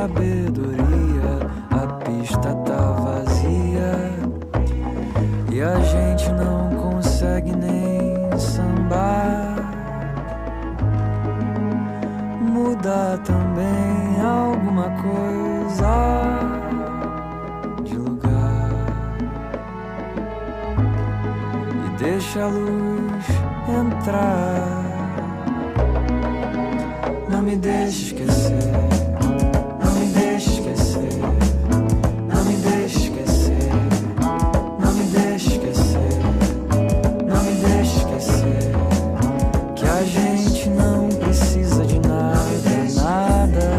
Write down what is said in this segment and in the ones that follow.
sabedoria, a pista tá vazia e a gente não consegue nem sambar. Mudar também alguma coisa de lugar e deixa a luz entrar. Não me deixe esquecer, não me deixe esquecer, não me deixe esquecer, não me deixe esquecer, não me deixe esquecer que a gente não precisa de nada, nada,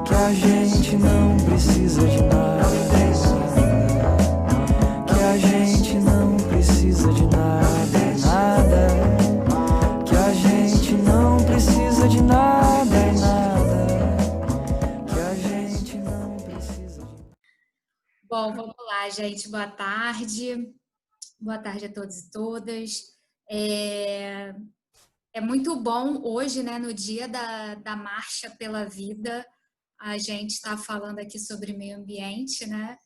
que a gente não precisa de nada, que a gente não precisa de nada, nada, que a gente não precisa de nada. Bom, vamos lá, gente. Boa tarde. Boa tarde a todos e todas. É muito bom hoje, né, no dia da Marcha pela Vida, a gente está falando aqui sobre meio ambiente, né?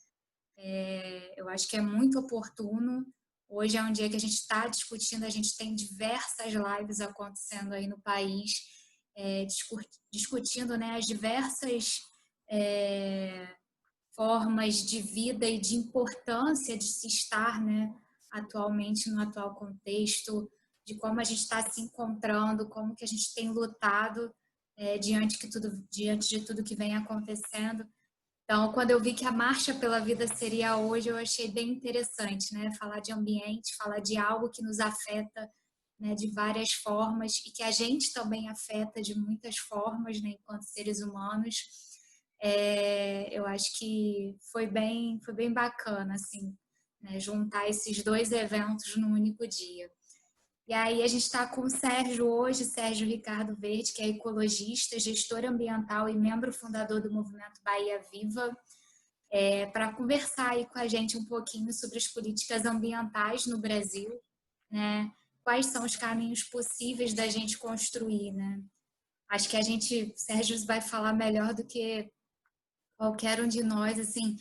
Eu acho que é muito oportuno. Hoje é um dia que a gente está discutindo, a gente tem diversas lives acontecendo aí no país, discutindo, né, as diversas formas de vida e de importância de se estar, né, atualmente no atual contexto, de como a gente está se encontrando, como que a gente tem lutado diante de tudo que vem acontecendo. Então, quando eu vi que a Marcha pela Vida seria hoje, eu achei bem interessante, né, falar de ambiente, falar de algo que nos afeta, né, de várias formas e que a gente também afeta de muitas formas, né, enquanto seres humanos. Eu acho que foi bem bacana, assim, né, juntar esses dois eventos num único dia. E aí a gente está com o Sérgio hoje, Sérgio Ricardo Verde, que é ecologista, gestor ambiental e membro fundador do movimento Bahia Viva, para conversar aí com a gente um pouquinho sobre as políticas ambientais no Brasil, né? Quais são os caminhos possíveis da gente construir, né? Acho que Sérgio vai falar melhor do que qualquer um de nós, assim,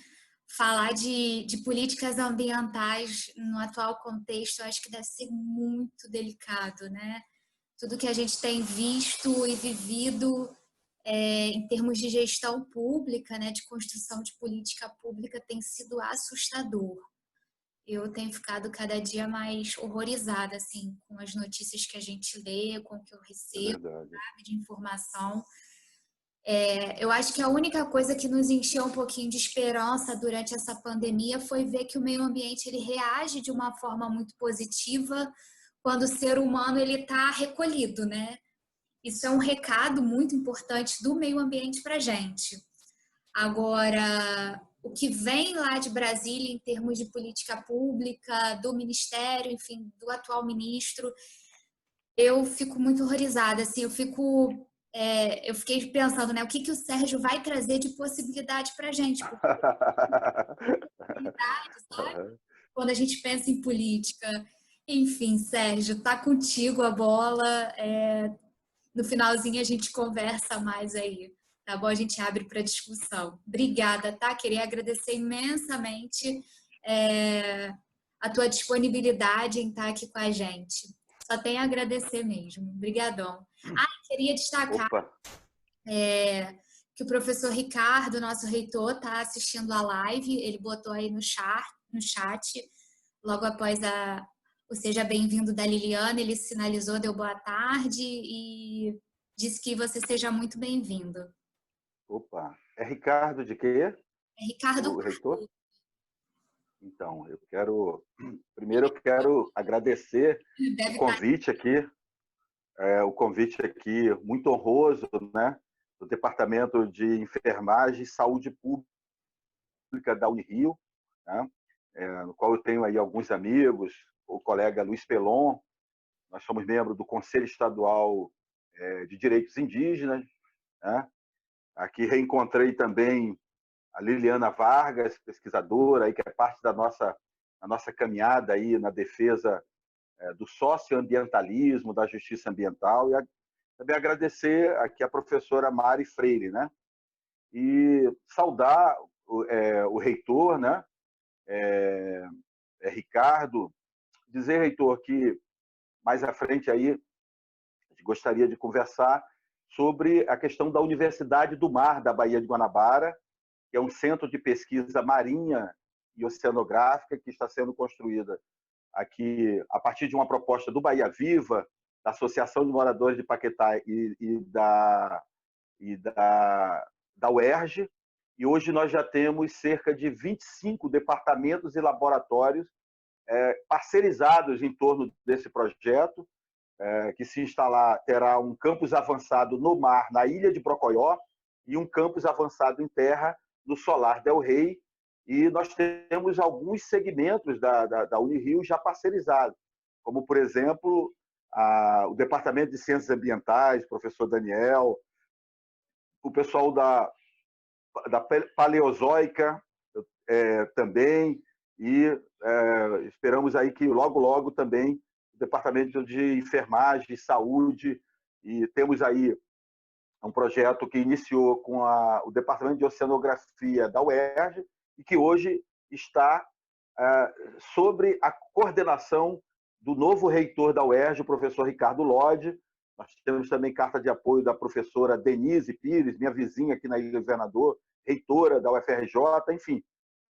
falar de políticas ambientais no atual contexto, eu acho que deve ser muito delicado, né? Tudo que a gente tem visto e vivido em termos de gestão pública, né, de construção de política pública, tem sido assustador. Eu tenho ficado cada dia mais horrorizada, assim, com as notícias que a gente lê, com o que eu recebo, sabe, de informação. Eu acho que a única coisa que nos encheu um pouquinho de esperança durante essa pandemia foi ver que o meio ambiente ele reage de uma forma muito positiva quando o ser humano ele está recolhido, né? Isso é um recado muito importante do meio ambiente para a gente. Agora, o que vem lá de Brasília em termos de política pública, do ministério, enfim, do atual ministro, eu fico muito horrorizada, assim, eu fiquei pensando, né, o que o Sérgio vai trazer de possibilidade para a gente, porque sabe? Quando a gente pensa em política. Enfim, Sérgio, tá contigo a bola. No finalzinho a gente conversa mais aí, tá bom? A gente abre para discussão. Obrigada, tá? Queria agradecer imensamente a tua disponibilidade em estar aqui com a gente. Só tenho a agradecer mesmo. Obrigadão. Queria destacar que o professor Ricardo, nosso reitor, está assistindo a live. Ele botou aí no chat, logo após o Seja Bem-vindo da Liliana, ele sinalizou, deu boa tarde e disse que você seja muito bem-vindo. Opa, é Ricardo de quê? É Ricardo. O reitor? Então, primeiro eu quero agradecer o convite aqui, muito honroso, né, do Departamento de Enfermagem e Saúde Pública da Unirio, né, no qual eu tenho aí alguns amigos, o colega Luiz Pelon, nós somos membros do Conselho Estadual de Direitos Indígenas, né. Aqui reencontrei também a Liliana Vargas, pesquisadora, aí, que é parte da nossa caminhada aí na defesa do socioambientalismo, da justiça ambiental, e também agradecer aqui a professora Mari Freire, né? e saudar o reitor, né? Ricardo, dizer, reitor, que mais à frente aí a gente gostaria de conversar sobre a questão da Universidade do Mar da Baía de Guanabara, que é um centro de pesquisa marinha e oceanográfica que está sendo construída aqui a partir de uma proposta do Bahia Viva, da Associação de Moradores de Paquetá e da UERJ, e hoje nós já temos cerca de 25 departamentos e laboratórios parceirizados em torno desse projeto, que se instalar terá um campus avançado no mar, na ilha de Brocoió, e um campus avançado em terra no Solar del Rey, e nós temos alguns segmentos da Unirio já parceirizados, como, por exemplo, o Departamento de Ciências Ambientais, professor Daniel, o pessoal da Paleozoica também, e esperamos aí que logo, logo também o Departamento de Enfermagem e Saúde, e temos aí um projeto que iniciou com o Departamento de Oceanografia da UERJ e que hoje está sobre a coordenação do novo reitor da UERJ, o professor Ricardo Lodge. Nós temos também carta de apoio da professora Denise Pires, minha vizinha aqui na Ilha do Governador, reitora da UFRJ, enfim.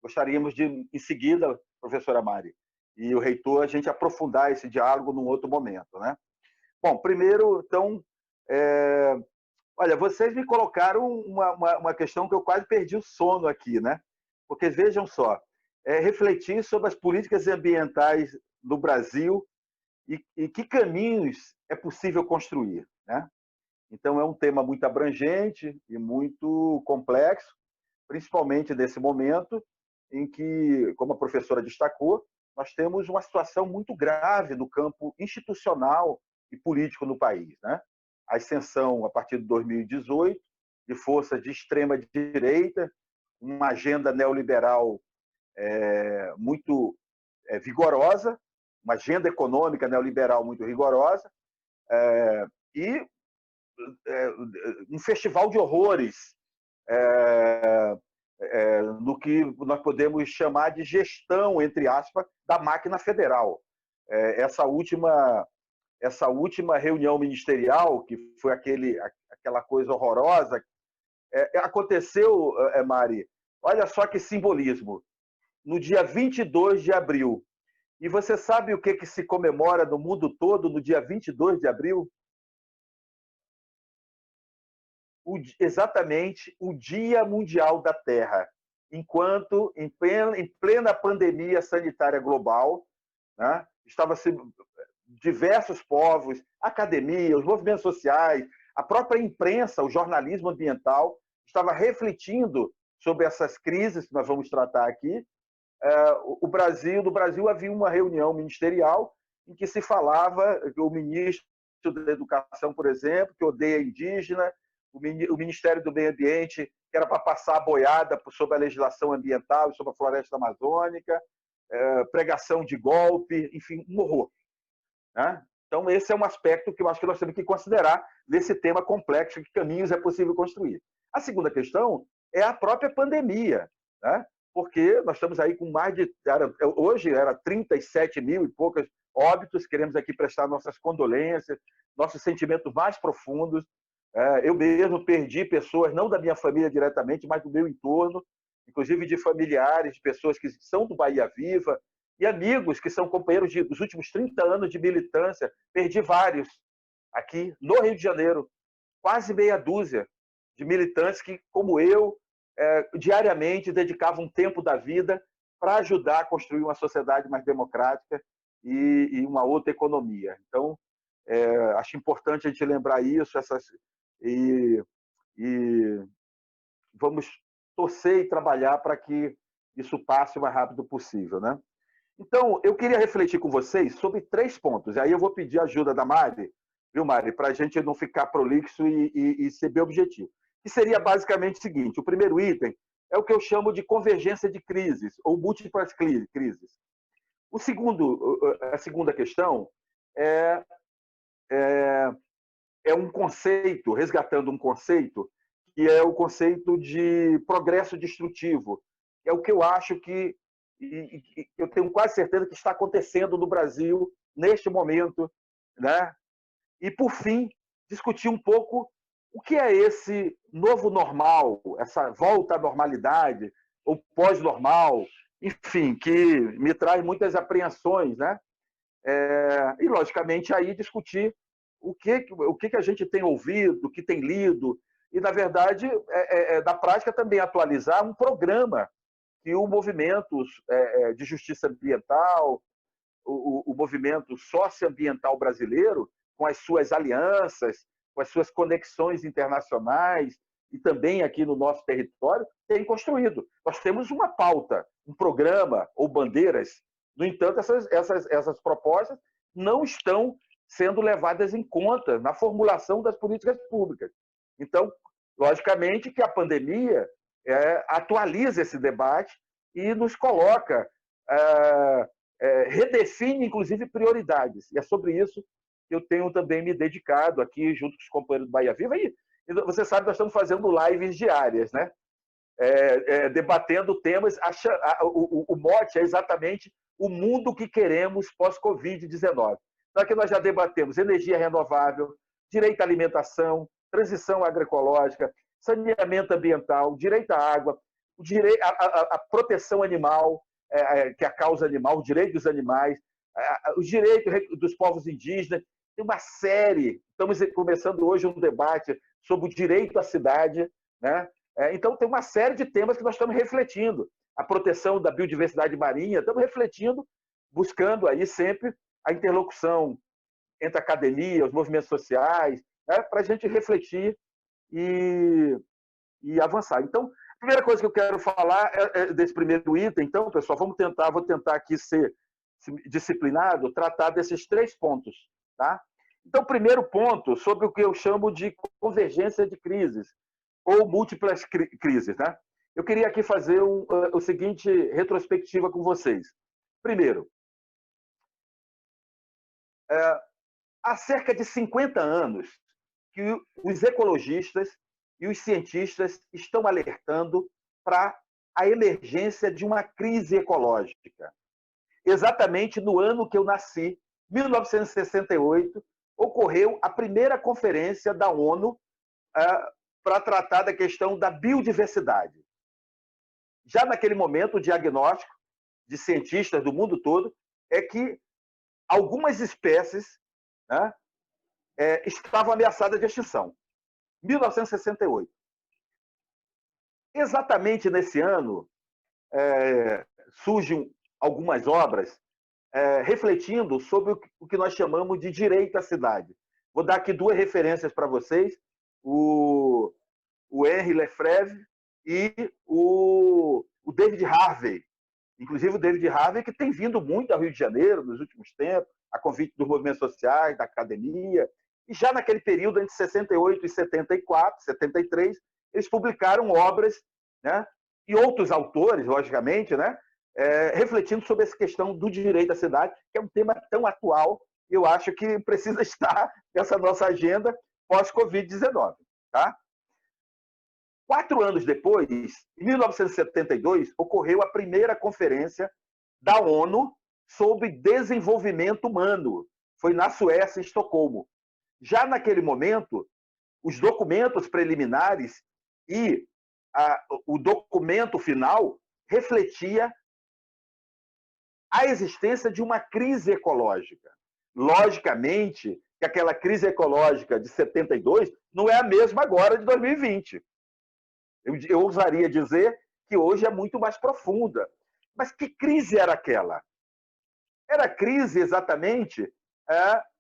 Gostaríamos de, em seguida, professora Mari, e o reitor, a gente aprofundar esse diálogo num outro momento, né? Bom, primeiro, então, olha, vocês me colocaram uma questão que eu quase perdi o sono aqui, né? Porque, vejam só, refletir sobre as políticas ambientais no Brasil e que caminhos é possível construir, né? Então, é um tema muito abrangente e muito complexo, principalmente nesse momento em que, como a professora destacou, nós temos uma situação muito grave no campo institucional e político no país, né? A ascensão, a partir de 2018, de forças de extrema-direita, uma agenda neoliberal muito vigorosa, uma agenda econômica neoliberal muito rigorosa, e um festival de horrores no que nós podemos chamar de gestão, entre aspas, da máquina federal. Essa última reunião ministerial, que foi aquela coisa horrorosa, aconteceu, Mari, olha só que simbolismo, no dia 22 de abril. E você sabe o que se comemora no mundo todo no dia 22 de abril? Exatamente o Dia Mundial da Terra, enquanto, em plena pandemia sanitária global, né, diversos povos, academia, os movimentos sociais, a própria imprensa, o jornalismo ambiental, estava refletindo sobre essas crises que nós vamos tratar aqui. No Brasil havia uma reunião ministerial em que se falava que o ministro da Educação, por exemplo, que odeia indígena, o Ministério do Meio Ambiente, que era para passar a boiada sobre a legislação ambiental e sobre a floresta amazônica, pregação de golpe, enfim, um horror, né? Então, esse é um aspecto que eu acho que nós temos que considerar nesse tema complexo, que caminhos é possível construir. A segunda questão é a própria pandemia, né? Porque nós estamos aí com mais de... Hoje era 37 mil e poucos óbitos, queremos aqui prestar nossas condolências, nossos sentimentos mais profundos. Eu mesmo perdi pessoas, não da minha família diretamente, mas do meu entorno, inclusive de familiares, de pessoas que são do Bahia Viva, e amigos que são companheiros dos últimos 30 anos de militância. Perdi vários aqui no Rio de Janeiro, quase meia dúzia de militantes que, como eu, diariamente dedicavam um tempo da vida para ajudar a construir uma sociedade mais democrática e uma outra economia. Então, acho importante a gente lembrar isso, e vamos torcer e trabalhar para que isso passe o mais rápido possível, né? Então, eu queria refletir com vocês sobre 3 pontos. E aí eu vou pedir a ajuda da Mari, viu, Mari, para a gente não ficar prolixo e ser bem objetivo. Que seria basicamente o seguinte: o primeiro item é o que eu chamo de convergência de crises, ou múltiplas crises. A segunda questão é um conceito, resgatando um conceito, que é o conceito de progresso destrutivo. É o que eu acho que, e eu tenho quase certeza que está acontecendo no Brasil neste momento, né? E, por fim, discutir um pouco o que é esse novo normal, essa volta à normalidade, ou pós-normal, enfim, que me traz muitas apreensões, né? E, logicamente, aí discutir o que a gente tem ouvido, o que tem lido, e, na verdade, da prática também atualizar um programa que o movimento de justiça ambiental, o movimento socioambiental brasileiro, com as suas alianças, com as suas conexões internacionais e também aqui no nosso território, tem construído. Nós temos uma pauta, um programa ou bandeiras. No entanto, essas propostas não estão sendo levadas em conta na formulação das políticas públicas. Então, logicamente que a pandemia atualiza esse debate e nos coloca, redefine, inclusive, prioridades. E é sobre isso que eu tenho também me dedicado aqui, junto com os companheiros do Bahia Viva. E você sabe, nós estamos fazendo lives diárias, né? Debatendo temas. O mote é exatamente o mundo que queremos pós-Covid-19. Então, aqui nós já debatemos energia renovável, direito à alimentação, transição agroecológica, saneamento ambiental, direito à água, a proteção animal, que é a causa animal, o direito dos animais, o direito dos povos indígenas. Tem uma série, estamos começando hoje um debate sobre o direito à cidade, né? Então, tem uma série de temas que nós estamos refletindo. A proteção da biodiversidade marinha, estamos refletindo, buscando aí sempre a interlocução entre a academia, os movimentos sociais, né, para a gente refletir e avançar. Então, a primeira coisa que eu quero falar é desse primeiro item. Então, pessoal, vou tentar aqui ser disciplinado, tratar desses 3 pontos. Tá? Então, primeiro ponto, sobre o que eu chamo de convergência de crises, ou múltiplas crises. Né? Eu queria aqui fazer o seguinte retrospectiva com vocês. Primeiro, há cerca de 50 anos que os ecologistas e os cientistas estão alertando para a emergência de uma crise ecológica. Exatamente no ano que eu nasci, 1968, ocorreu a primeira conferência da ONU para tratar da questão da biodiversidade. Já naquele momento, o diagnóstico de cientistas do mundo todo é que algumas espécies, né, estavam ameaçadas de extinção. 1968. Exatamente nesse ano, surgem algumas obras refletindo sobre o que nós chamamos de direito à cidade. Vou dar aqui 2 referências para vocês, o Henri Lefebvre e o David Harvey. Inclusive o David Harvey, que tem vindo muito ao Rio de Janeiro nos últimos tempos, a convite dos movimentos sociais, da academia. E já naquele período, entre 68 e 74, 73, eles publicaram obras, né, e outros autores, logicamente, né, refletindo sobre essa questão do direito à cidade, que é um tema tão atual, eu acho que precisa estar nessa nossa agenda pós-Covid-19. Tá? 4 anos depois, em 1972, ocorreu a primeira conferência da ONU sobre desenvolvimento humano. Foi na Suécia, em Estocolmo. Já naquele momento, os documentos preliminares e o documento final refletia a existência de uma crise ecológica. Logicamente, que aquela crise ecológica de 72 não é a mesma agora de 2020. Eu ousaria dizer que hoje é muito mais profunda. Mas que crise era aquela? Era a crise exatamente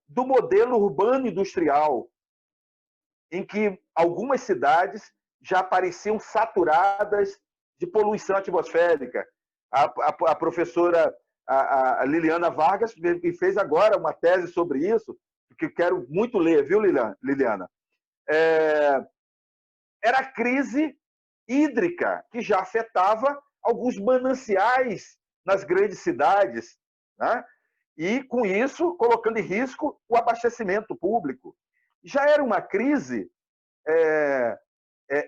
do modelo urbano industrial, em que algumas cidades já pareciam saturadas de poluição atmosférica. A professora a Liliana Vargas fez agora uma tese sobre isso, que eu quero muito ler, viu, Liliana? Era a crise hídrica, que já afetava alguns mananciais nas grandes cidades, né? E, com isso, colocando em risco o abastecimento público. Já era uma crise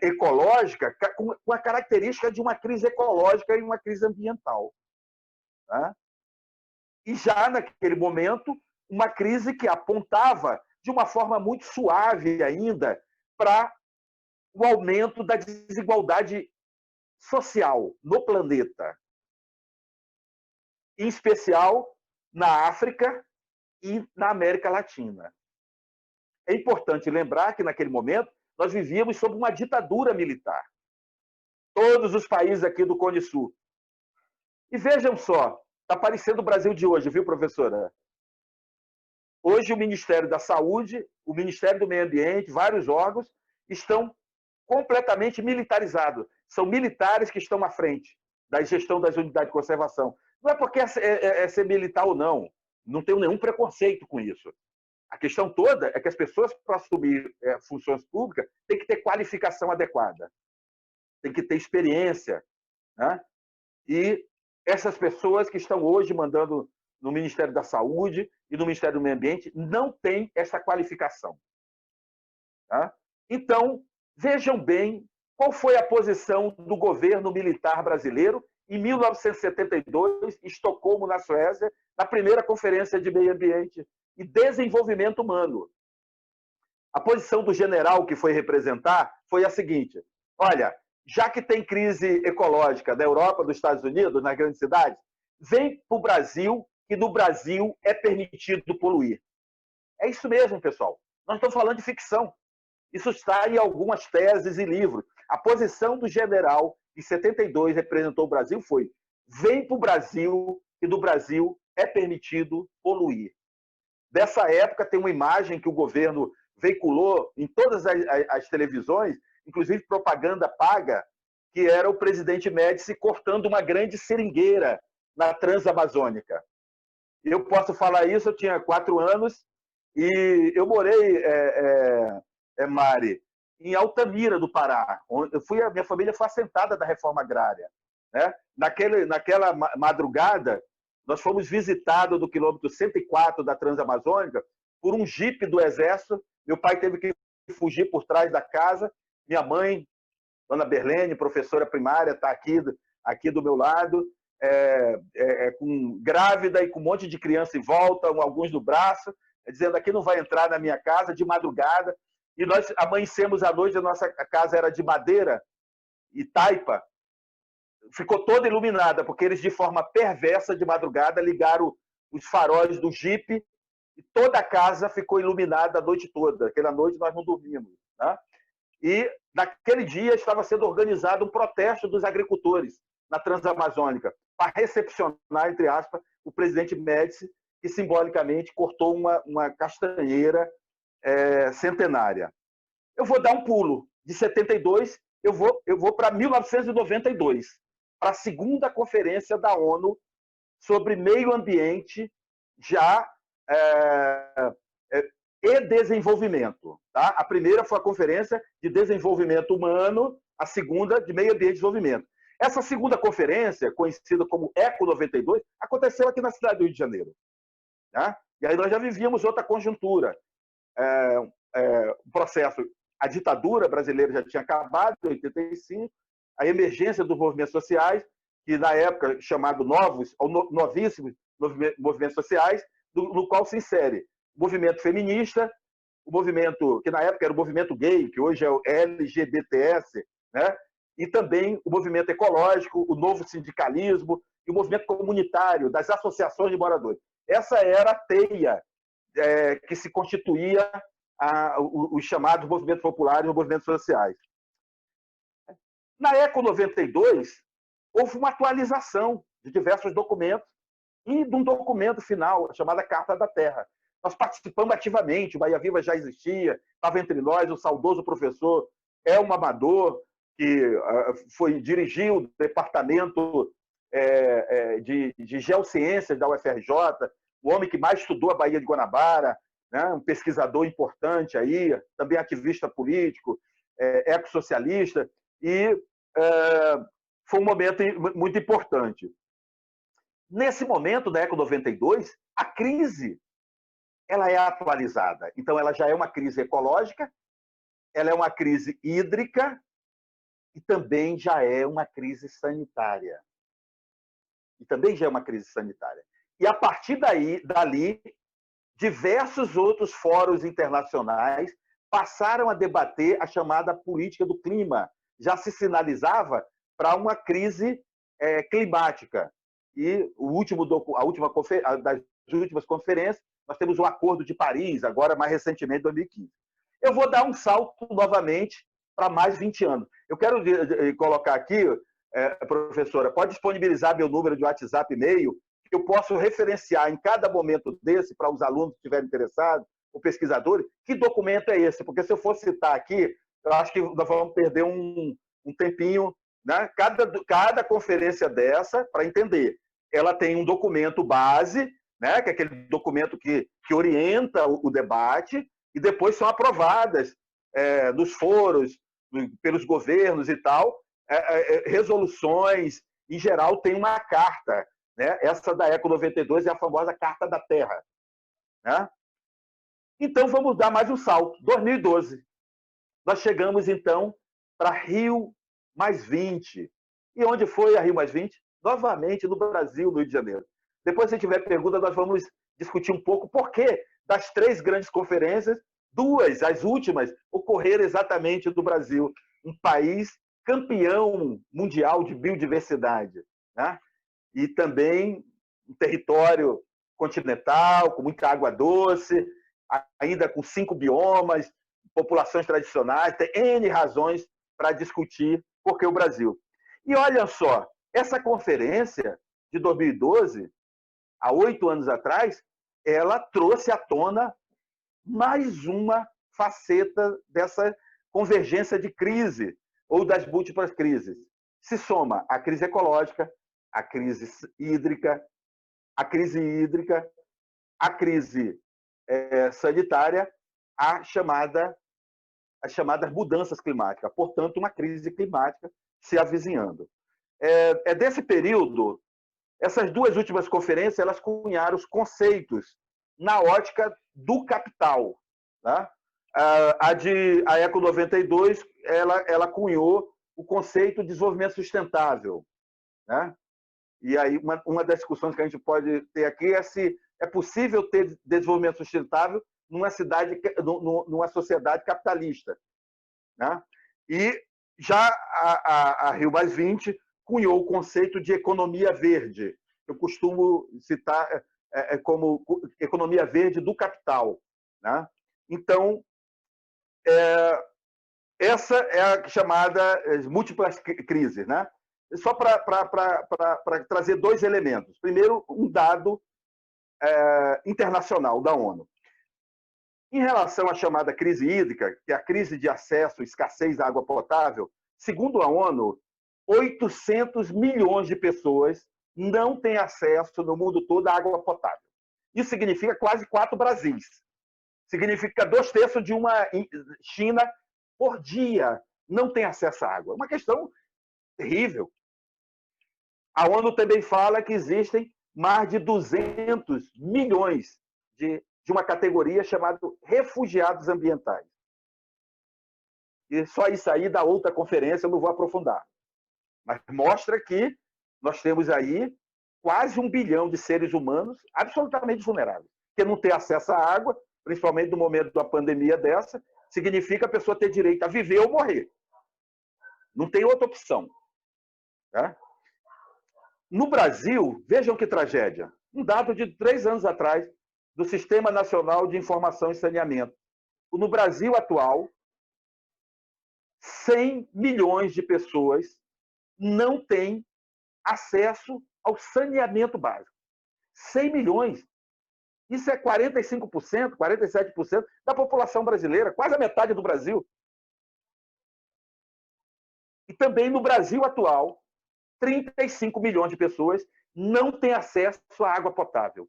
ecológica com a característica de uma crise ecológica e uma crise ambiental. Tá? E já naquele momento, uma crise que apontava de uma forma muito suave ainda para o aumento da desigualdade social no planeta, em especial na África e na América Latina. É importante lembrar que, naquele momento, nós vivíamos sob uma ditadura militar. Todos os países aqui do Cone Sul. E vejam só, está parecendo o Brasil de hoje, viu, professora? Hoje, o Ministério da Saúde, o Ministério do Meio Ambiente, vários órgãos estão completamente militarizados. São militares que estão à frente da gestão das unidades de conservação. Não é porque é ser militar ou não. Não tenho nenhum preconceito com isso. A questão toda é que as pessoas, para assumir funções públicas, têm que ter qualificação adequada, têm que ter experiência. Né? E essas pessoas que estão hoje mandando no Ministério da Saúde e no Ministério do Meio Ambiente não têm essa qualificação. Tá? Então, vejam bem qual foi a posição do governo militar brasileiro em 1972, em Estocolmo, na Suécia, na primeira Conferência de Meio Ambiente e Desenvolvimento Humano. A posição do general que foi representar foi a seguinte: olha, já que tem crise ecológica da Europa, dos Estados Unidos, nas grandes cidades, vem para o Brasil, que no Brasil é permitido poluir. É isso mesmo, pessoal. Nós estamos falando de ficção. Isso está em algumas teses e livros. A posição do general, em 72, representou o Brasil, foi: vem para o Brasil, que no Brasil é permitido poluir. Dessa época, tem uma imagem que o governo veiculou em todas as televisões, inclusive propaganda paga, que era o presidente Médici cortando uma grande seringueira na Transamazônica. Eu posso falar isso, eu tinha 4 anos e eu morei, Mari, em Altamira, do Pará. A minha família foi assentada da reforma agrária. Né? Naquela madrugada, nós fomos visitados do quilômetro 104 da Transamazônica por um jipe do Exército. Meu pai teve que fugir por trás da casa. Minha mãe, dona Berlene, professora primária, está aqui do meu lado, grávida e com um monte de criança em volta, alguns no braço, dizendo: aqui não vai entrar na minha casa, de madrugada. E nós amanhecemos à noite, a nossa casa era de madeira e taipa, ficou toda iluminada, porque eles, de forma perversa, de madrugada, ligaram os faróis do jipe e toda a casa ficou iluminada a noite toda. Aquela noite nós não dormimos. Né? E, naquele dia, estava sendo organizado um protesto dos agricultores na Transamazônica para recepcionar, entre aspas, o presidente Médici, que simbolicamente cortou uma castanheira centenária. Eu vou dar um pulo. De 72, eu vou para 1992, para a segunda conferência da ONU sobre meio ambiente e desenvolvimento. Tá? A primeira foi a Conferência de Desenvolvimento Humano, a segunda de Meio Ambiente e Desenvolvimento. Essa segunda conferência, conhecida como ECO 92, aconteceu aqui na cidade do Rio de Janeiro. Tá? E aí nós já vivíamos outra conjuntura. O processo, a ditadura brasileira já tinha acabado em 85, a emergência dos movimentos sociais, que na época chamado novíssimos movimentos sociais, no qual se insere o movimento feminista, o movimento que na época era o movimento gay, que hoje é o LGBTS, né? E também o movimento ecológico, o novo sindicalismo e o movimento comunitário das associações de moradores. Essa era a teia que se constituía os chamados movimentos populares e movimentos sociais. Na ECO 92, houve uma atualização de diversos documentos e de um documento final, chamado Carta da Terra. Nós participamos ativamente, o Bahia Viva já existia, estava entre nós o saudoso professor Elmo Amador, que dirigiu o departamento de geociências da UFRJ, o homem que mais estudou a Baía de Guanabara, né? Um pesquisador importante aí, também ativista político, ecossocialista, e foi um momento muito importante. Nesse momento da ECO 92, a crise ela é atualizada. Então, ela já é uma crise ecológica, ela é uma crise hídrica, e também já é uma crise sanitária. E a partir dali, diversos outros fóruns internacionais passaram a debater a chamada política do clima. Já se sinalizava para uma crise climática. E das últimas conferências, nós temos o Acordo de Paris, agora mais recentemente, 2015. Eu vou dar um salto novamente para mais 20 anos. Eu quero colocar aqui, professora, pode disponibilizar meu número de WhatsApp e-mail, que eu posso referenciar em cada momento desse, para os alunos que estiverem interessados, ou pesquisadores, que documento é esse? Porque se eu for citar aqui, eu acho que nós vamos perder um tempinho, né? Cada conferência dessa, para entender, ela tem um documento base, né? Que é aquele documento que orienta o debate, e depois são aprovadas nos foros, pelos governos e tal, resoluções. Em geral, tem uma carta, né? Essa da Eco 92 é a famosa Carta da Terra, né? Então, vamos dar mais um salto. 2012. Nós chegamos, então, para Rio+20. E onde foi a Rio+20? Novamente, no Brasil, no Rio de Janeiro. Depois, se tiver pergunta, nós vamos discutir um pouco por que das 3 grandes conferências, 2, as últimas, ocorreram exatamente no Brasil, um país campeão mundial de biodiversidade, né? E também um território continental, com muita água doce, ainda com 5 biomas, populações tradicionais, tem N razões para discutir por que o Brasil. E olha só, essa conferência de 2012, há 8 anos atrás, ela trouxe à tona mais uma faceta dessa convergência de crise, ou das múltiplas crises. Se soma a crise ecológica, a crise hídrica, a crise sanitária, as chamadas mudanças climáticas. Portanto, uma crise climática se avizinhando. É desse período, essas 2 últimas conferências, elas cunharam os conceitos na ótica do capital, né? A Eco 92, ela cunhou o conceito de desenvolvimento sustentável, né? E aí, uma das discussões que a gente pode ter aqui é se é possível ter desenvolvimento sustentável numa sociedade capitalista, né? E já a Rio+20 cunhou o conceito de economia verde. Eu costumo citar como economia verde do capital, né? Então, essa é a chamada múltiplas crises, né? Só para trazer 2 elementos. Primeiro, um dado internacional da ONU. Em relação à chamada crise hídrica, que é a crise de acesso, escassez da água potável, segundo a ONU, 800 milhões de pessoas não têm acesso no mundo todo à água potável. Isso significa quase 4 Brasis. Significa 2/3 de uma China por dia não tem acesso à água. Uma questão terrível. A ONU também fala que existem mais de 200 milhões de uma categoria chamada refugiados ambientais. E só isso aí da outra conferência eu não vou aprofundar. Mas mostra que nós temos aí quase 1 bilhão de seres humanos absolutamente vulneráveis. Porque não ter acesso à água, principalmente no momento de uma pandemia dessa, significa a pessoa ter direito a viver ou morrer. Não tem outra opção, né? No Brasil, vejam que tragédia. Um dado de 3 anos atrás, do Sistema Nacional de Informação e Saneamento. No Brasil atual, 100 milhões de pessoas não têm acesso ao saneamento básico. 100 milhões. Isso é 45%, 47% da população brasileira, quase a metade do Brasil. E também no Brasil atual, 35 milhões de pessoas não têm acesso à água potável.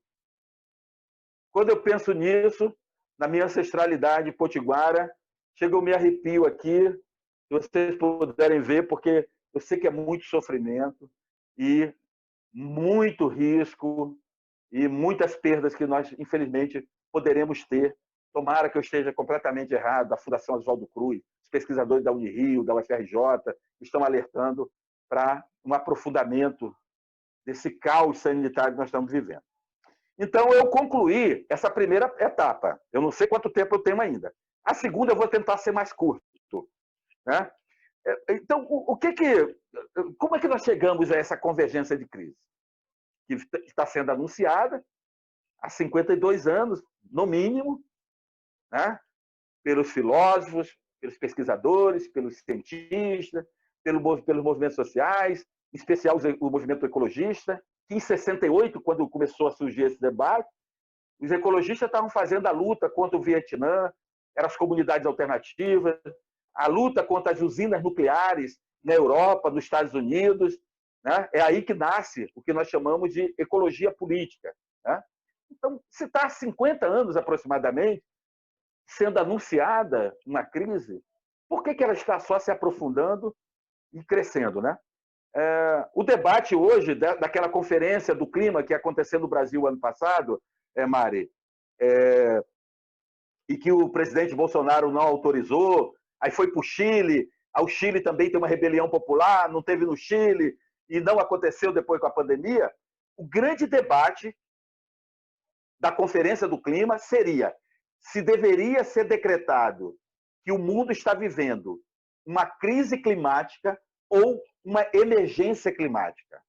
Quando eu penso nisso, na minha ancestralidade potiguara, chega eu me arrepio aqui, se vocês puderem ver, porque eu sei que é muito sofrimento e muito risco e muitas perdas que nós, infelizmente, poderemos ter. Tomara que eu esteja completamente errado, da Fundação Oswaldo Cruz, pesquisadores da Unirio, da UFRJ, estão alertando para um aprofundamento desse caos sanitário que nós estamos vivendo. Então, eu concluí essa primeira etapa. Eu não sei quanto tempo eu tenho ainda. A segunda eu vou tentar ser mais curto, né? Então, como é que nós chegamos a essa convergência de crise? Que está sendo anunciada há 52 anos, no mínimo, né? Pelos filósofos, pelos pesquisadores, pelos cientistas, pelos movimentos sociais, em especial o movimento ecologista, que em 68, quando começou a surgir esse debate, os ecologistas estavam fazendo a luta contra o Vietnã, eram as comunidades alternativas, a luta contra as usinas nucleares na Europa, nos Estados Unidos, né? É aí que nasce o que nós chamamos de ecologia política, né? Então, se está há 50 anos aproximadamente sendo anunciada uma crise, por que ela está só se aprofundando e crescendo, né? O debate hoje daquela conferência do clima que aconteceu no Brasil ano passado, Mari, e que o presidente Bolsonaro não autorizou, aí foi para o Chile, o Chile também tem uma rebelião popular, não teve no Chile, e não aconteceu depois com a pandemia. O grande debate da Conferência do Clima seria se deveria ser decretado que o mundo está vivendo uma crise climática ou uma emergência climática,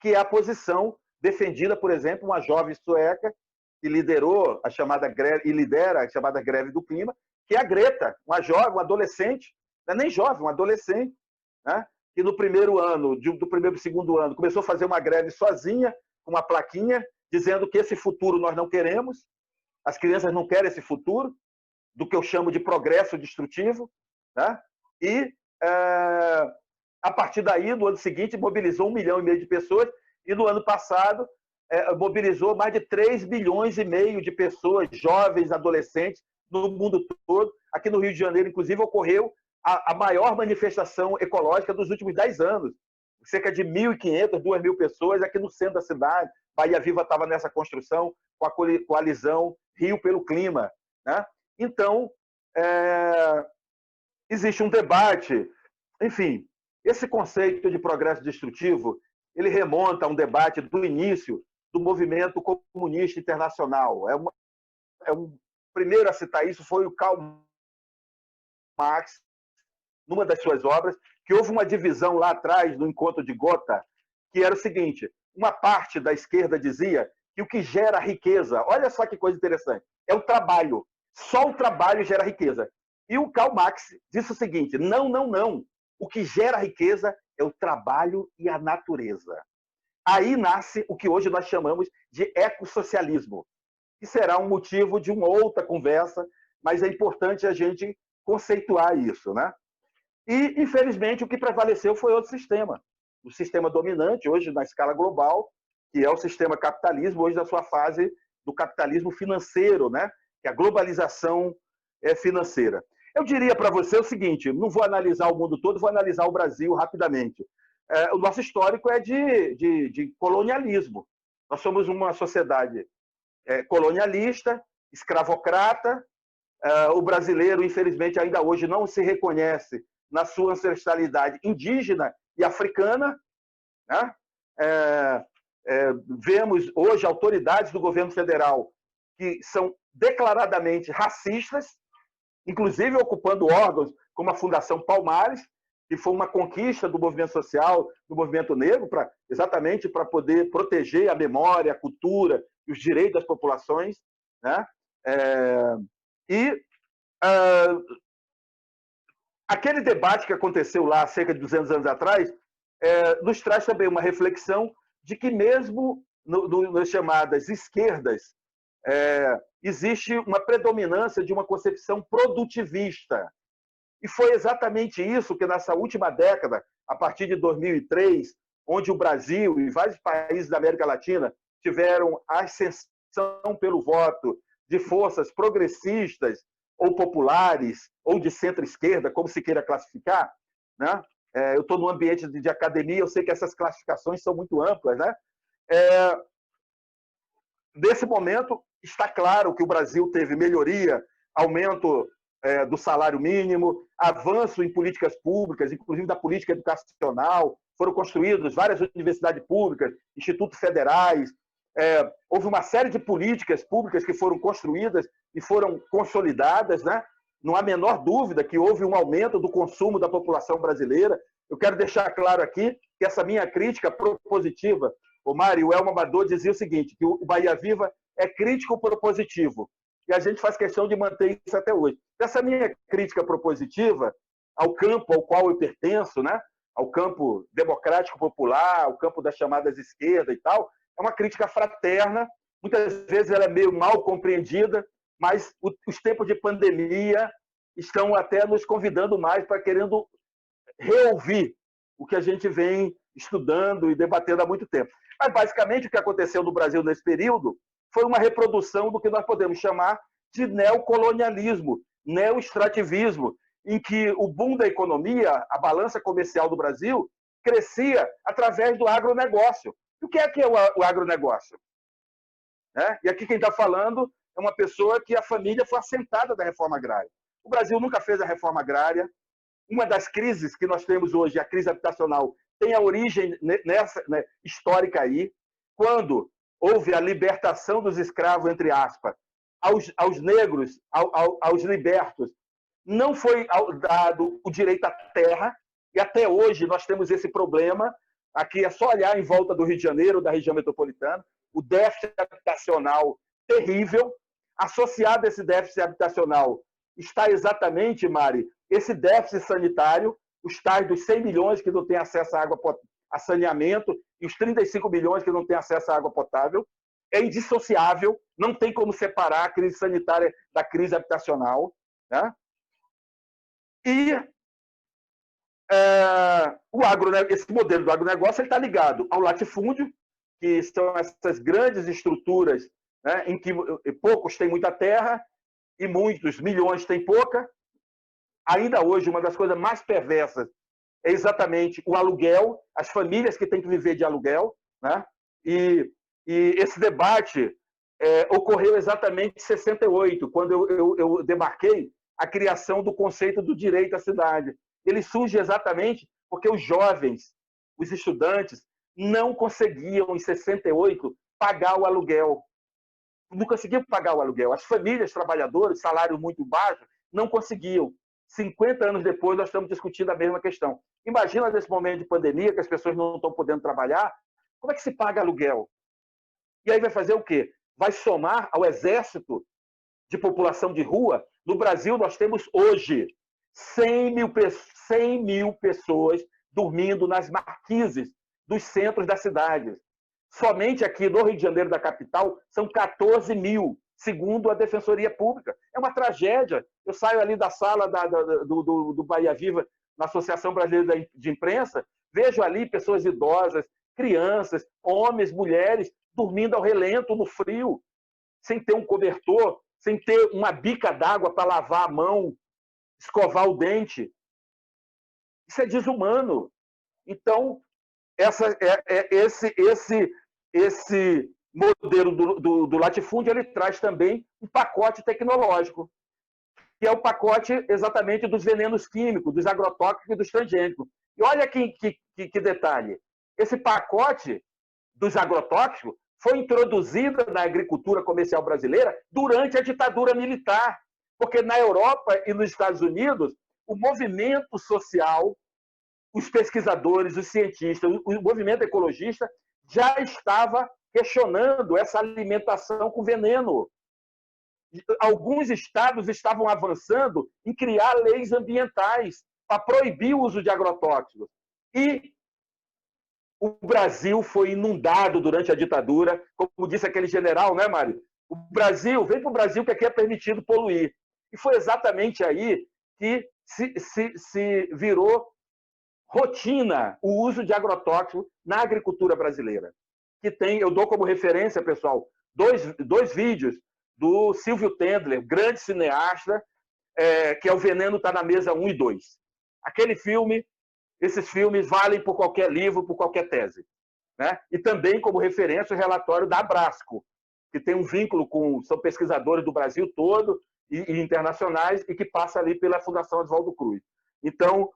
que é a posição defendida, por exemplo, uma jovem sueca que liderou a chamada greve, e lidera a chamada greve do clima, que é a Greta, uma jovem, uma adolescente, não é nem jovem, uma adolescente, né? Que no primeiro ano, do primeiro e segundo ano, começou a fazer uma greve sozinha, com uma plaquinha, dizendo que esse futuro nós não queremos, as crianças não querem esse futuro, do que eu chamo de progresso destrutivo, né? E, a partir daí, no ano seguinte, mobilizou 1,5 milhão de pessoas, e no ano passado, mobilizou mais de 3,5 milhões de pessoas, jovens, adolescentes, no mundo todo. Aqui no Rio de Janeiro, inclusive, ocorreu a maior manifestação ecológica dos últimos 10 anos. Cerca de 1.500, 2.000 pessoas aqui no centro da cidade. Bahia Viva estava nessa construção com a coalizão Rio pelo Clima, né? Então, existe um debate. Enfim, esse conceito de progresso destrutivo, ele remonta a um debate do início do movimento comunista internacional. O primeiro a citar isso foi o Karl Marx, numa das suas obras, que houve uma divisão lá atrás, no encontro de Gotha, que era o seguinte: uma parte da esquerda dizia que o que gera riqueza, olha só que coisa interessante, é o trabalho. Só o trabalho gera riqueza. E o Karl Marx disse o seguinte: não, não, não. O que gera riqueza é o trabalho e a natureza. Aí nasce o que hoje nós chamamos de ecossocialismo, que será um motivo de uma outra conversa, mas é importante a gente conceituar isso, né? E, infelizmente, o que prevaleceu foi outro sistema. O sistema dominante, hoje, na escala global, que é o sistema capitalismo, hoje na sua fase do capitalismo financeiro, né? Que é a globalização financeira. Eu diria para você o seguinte: não vou analisar o mundo todo, vou analisar o Brasil rapidamente. O nosso histórico é de colonialismo. Nós somos uma sociedade colonialista, escravocrata. O brasileiro, infelizmente, ainda hoje não se reconhece na sua ancestralidade indígena e africana, né? Vemos hoje autoridades do governo federal que são declaradamente racistas, inclusive ocupando órgãos como a Fundação Palmares, que foi uma conquista do movimento social, do movimento negro, exatamente para poder proteger a memória, a cultura e os direitos das populações, né? Aquele debate que aconteceu lá cerca de 200 anos atrás nos traz também uma reflexão de que mesmo nas chamadas esquerdas existe uma predominância de uma concepção produtivista. E foi exatamente isso que nessa última década, a partir de 2003, onde o Brasil e vários países da América Latina tiveram a ascensão pelo voto de forças progressistas ou populares, ou de centro-esquerda, como se queira classificar, né? Eu estou no ambiente de academia, eu sei que essas classificações são muito amplas, né? Nesse momento, está claro que o Brasil teve melhoria, aumento do salário mínimo, avanço em políticas públicas, inclusive da política educacional. Foram construídas várias universidades públicas, institutos federais. Houve uma série de políticas públicas que foram construídas e foram consolidadas, né? Não há menor dúvida que houve um aumento do consumo da população brasileira. Eu quero deixar claro aqui que essa minha crítica propositiva, o Mário, o Elmo Amador dizia o seguinte, que o Bahia Viva é crítico propositivo, e a gente faz questão de manter isso até hoje. Essa minha crítica propositiva ao campo ao qual eu pertenço, né? Ao campo democrático popular, ao campo das chamadas esquerda e tal, é uma crítica fraterna, muitas vezes ela é meio mal compreendida, mas os tempos de pandemia estão até nos convidando mais para querendo reouvir o que a gente vem estudando e debatendo há muito tempo. Mas, basicamente, o que aconteceu no Brasil nesse período foi uma reprodução do que nós podemos chamar de neocolonialismo, neoextrativismo, em que o boom da economia, a balança comercial do Brasil, crescia através do agronegócio. E o que é o agronegócio? E aqui quem está falando é uma pessoa que a família foi assentada da reforma agrária. O Brasil nunca fez a reforma agrária. Uma das crises que nós temos hoje, a crise habitacional, tem a origem nessa, né, histórica aí, quando houve a libertação dos escravos, entre aspas, aos negros, aos libertos, não foi dado o direito à terra, e até hoje nós temos esse problema. Aqui é só olhar em volta do Rio de Janeiro, da região metropolitana, o déficit habitacional terrível. Associado a esse déficit habitacional está exatamente, Mari, esse déficit sanitário, os tais dos 100 milhões que não têm acesso à água a saneamento e os 35 milhões que não têm acesso à água potável. É indissociável, não tem como separar a crise sanitária da crise habitacional, né? E esse modelo do agronegócio está ligado ao latifúndio, que são essas grandes estruturas, né, em que poucos têm muita terra e muitos, milhões, têm pouca. Ainda hoje, uma das coisas mais perversas é exatamente o aluguel, as famílias que têm que viver de aluguel, né? E esse debate ocorreu exatamente em 68, quando eu demarquei a criação do conceito do direito à cidade. Ele surge exatamente porque os jovens, os estudantes, não conseguiam, em 68, pagar o aluguel. Não conseguiam pagar o aluguel. As famílias trabalhadoras, salário muito baixo, não conseguiam. 50 anos depois, nós estamos discutindo a mesma questão. Imagina, nesse momento de pandemia, que as pessoas não estão podendo trabalhar, como é que se paga aluguel? E aí vai fazer o quê? Vai somar ao exército de população de rua. No Brasil, nós temos hoje 100 mil pessoas dormindo nas marquises dos centros das cidades. Somente aqui no Rio de Janeiro, da capital, são 14 mil, segundo a Defensoria Pública. É uma tragédia. Eu saio ali da sala do Bahia Viva, na Associação Brasileira de Imprensa, vejo ali pessoas idosas, crianças, homens, mulheres, dormindo ao relento, no frio, sem ter um cobertor, sem ter uma bica d'água para lavar a mão, escovar o dente. Isso é desumano. Então, esse modelo do latifúndio, ele traz também um pacote tecnológico, que é o pacote exatamente dos venenos químicos, dos agrotóxicos e dos transgênicos. E olha que detalhe, esse pacote dos agrotóxicos foi introduzido na agricultura comercial brasileira durante a ditadura militar, porque na Europa e nos Estados Unidos, o movimento social, os pesquisadores, os cientistas, o movimento ecologista já estava questionando essa alimentação com veneno. Alguns estados estavam avançando em criar leis ambientais para proibir o uso de agrotóxicos. E o Brasil foi inundado durante a ditadura, como disse aquele general, né, Mário? O Brasil, vem para o Brasil que aqui é permitido poluir. E foi exatamente aí que se virou rotina o uso de agrotóxicos na agricultura brasileira. Que tem, eu dou como referência, pessoal, dois vídeos do Silvio Tendler, grande cineasta, que é O Veneno Está na Mesa 1 e 2. Aquele filme, esses filmes valem por qualquer livro, por qualquer tese, né? E também como referência o relatório da Abrasco, que tem um vínculo com, são pesquisadores do Brasil todo, e internacionais e que passa ali pela Fundação Oswaldo Cruz. Então,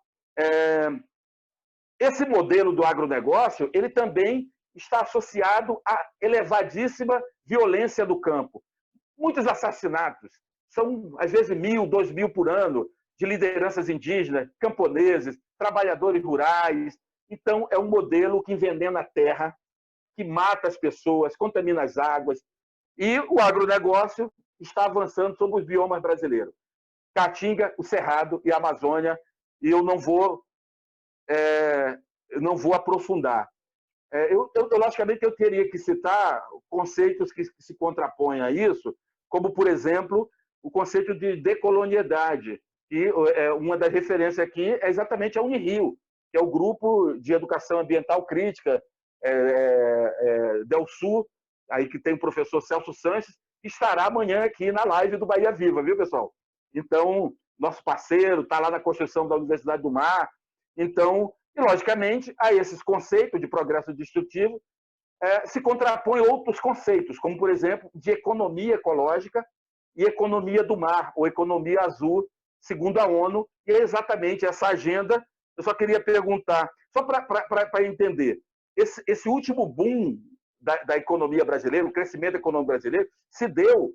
esse modelo do agronegócio, ele também está associado à elevadíssima violência do campo. Muitos assassinatos, são às vezes 1.000, 2.000 por ano, de lideranças indígenas, camponeses, trabalhadores rurais. Então, é um modelo que envenena a terra, que mata as pessoas, contamina as águas. E o agronegócio está avançando sobre os biomas brasileiros. Caatinga, o Cerrado e a Amazônia, e eu não vou aprofundar. Logicamente, eu teria que citar conceitos que se contrapõem a isso, como, por exemplo, o conceito de decolonialidade, que uma das referências aqui é exatamente a Unirio, que é o Grupo de Educação Ambiental Crítica Del Sul, aí que tem o professor Celso Sanches, que estará amanhã aqui na live do Bahia Viva, viu, pessoal? Então, nosso parceiro está lá na construção da Universidade do Mar. Então, e, logicamente, a esses conceitos de progresso destrutivo se contrapõem outros conceitos, como, por exemplo, de economia ecológica e economia do mar, ou economia azul, segundo a ONU, e é exatamente essa agenda. Eu só queria perguntar, só para entender, esse último boom da economia brasileira, o crescimento da economia brasileira, se deu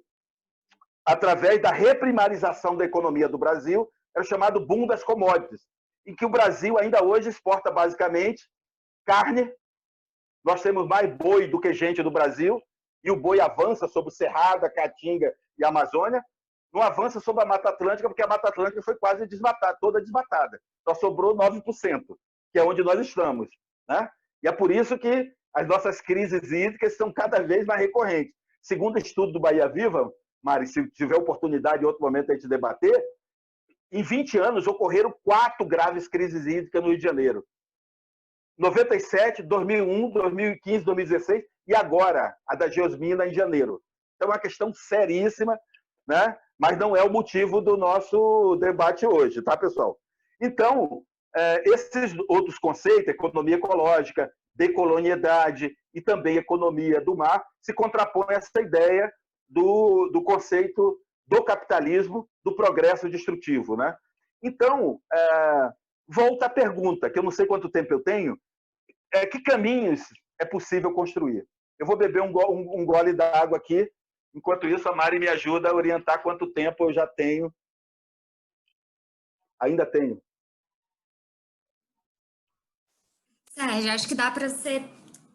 através da reprimarização da economia do Brasil, é o chamado boom das commodities, em que o Brasil ainda hoje exporta basicamente carne. Nós temos mais boi do que gente no Brasil, e o boi avança sobre o Cerrado, a Caatinga e a Amazônia. Não avança sobre a Mata Atlântica, porque a Mata Atlântica foi quase desmatada, toda desmatada. Só sobrou 9%, que é onde nós estamos, né? E é por isso que as nossas crises hídricas são cada vez mais recorrentes. Segundo o estudo do Bahia Viva, Mari, se tiver oportunidade em outro momento a gente debater, em 20 anos ocorreram 4 graves crises hídricas no Rio de Janeiro. 97, 2001, 2015, 2016 e agora a da Geosmina em janeiro. Então é uma questão seríssima, né? Mas não é o motivo do nosso debate hoje, tá, pessoal? Então, esses outros conceitos, economia ecológica, decolonialidade e também economia do mar, se contrapõem a essa ideia do conceito do capitalismo, do progresso destrutivo, né? Então, volta a pergunta, que eu não sei quanto tempo eu tenho, que caminhos é possível construir? Eu vou beber um gole d'água aqui, enquanto isso a Mari me ajuda a orientar quanto tempo eu já tenho. Ainda tenho. Sérgio, acho que dá para você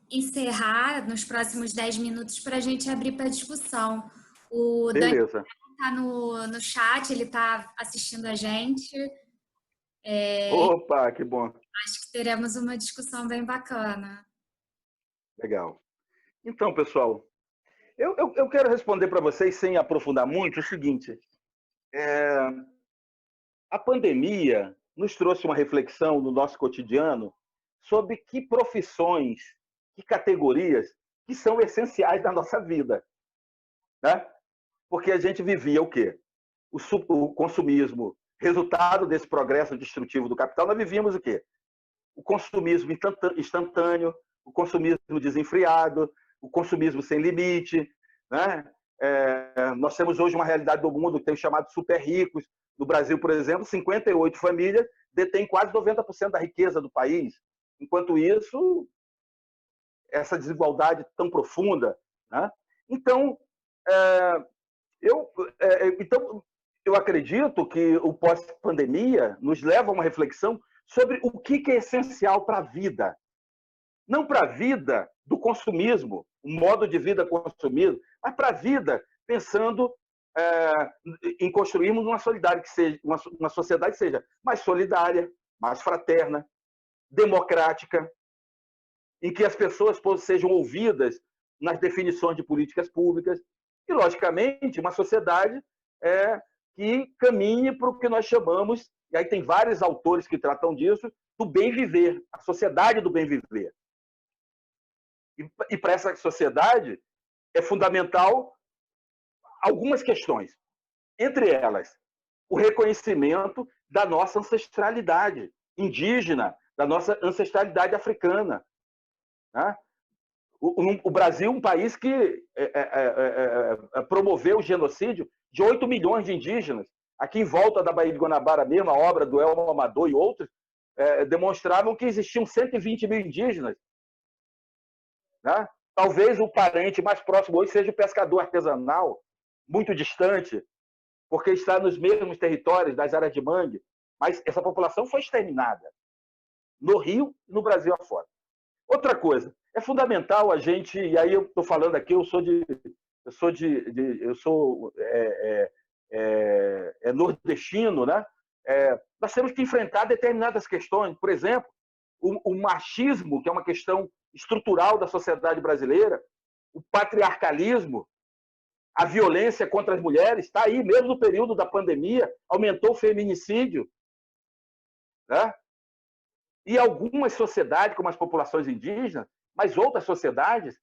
encerrar nos próximos 10 minutos para a gente abrir para discussão. O Daniel Beleza. está no chat, ele está assistindo a gente. Opa, que bom. Acho que teremos uma discussão bem bacana. Legal. Então, pessoal, eu quero responder para vocês, sem aprofundar muito, o seguinte. A pandemia nos trouxe uma reflexão no nosso cotidiano sobre que profissões, que categorias que são essenciais da nossa vida, né? Porque a gente vivia o quê? O consumismo, resultado desse progresso destrutivo do capital, nós vivíamos o quê? O consumismo instantâneo, o consumismo desenfreado, o consumismo sem limite, né? Nós temos hoje uma realidade do mundo que tem o chamado super ricos. No Brasil, por exemplo, 58 famílias detêm quase 90% da riqueza do país. Enquanto isso, essa desigualdade tão profunda, né? Então, eu acredito que o pós-pandemia nos leva a uma reflexão sobre o que é essencial para a vida. Não para a vida do consumismo, o modo de vida consumido, mas para a vida pensando em construirmos uma sociedade que seja mais solidária, mais fraterna, democrática, em que as pessoas sejam ouvidas nas definições de políticas públicas e, logicamente, uma sociedade que caminhe para o que nós chamamos, e aí tem vários autores que tratam disso, do bem viver, a sociedade do bem viver. E para essa sociedade é fundamental algumas questões, entre elas o reconhecimento da nossa ancestralidade indígena, da nossa ancestralidade africana, né? O Brasil é um país que promoveu o genocídio de 8 milhões de indígenas. Aqui em volta da Baía de Guanabara mesmo, a obra do Elmo Amador e outros demonstravam que existiam 120 mil indígenas. Né? Talvez o parente mais próximo hoje seja o pescador artesanal, muito distante, porque está nos mesmos territórios das áreas de mangue, mas essa população foi exterminada no Rio e no Brasil afora. Outra coisa, é fundamental a gente, e aí eu estou falando aqui, eu sou nordestino, né? Nós temos que enfrentar determinadas questões, por exemplo, o machismo, que é uma questão estrutural da sociedade brasileira, o patriarcalismo, a violência contra as mulheres, está aí, mesmo no período da pandemia, aumentou o feminicídio. Né? E algumas sociedades, como as populações indígenas, mas outras sociedades,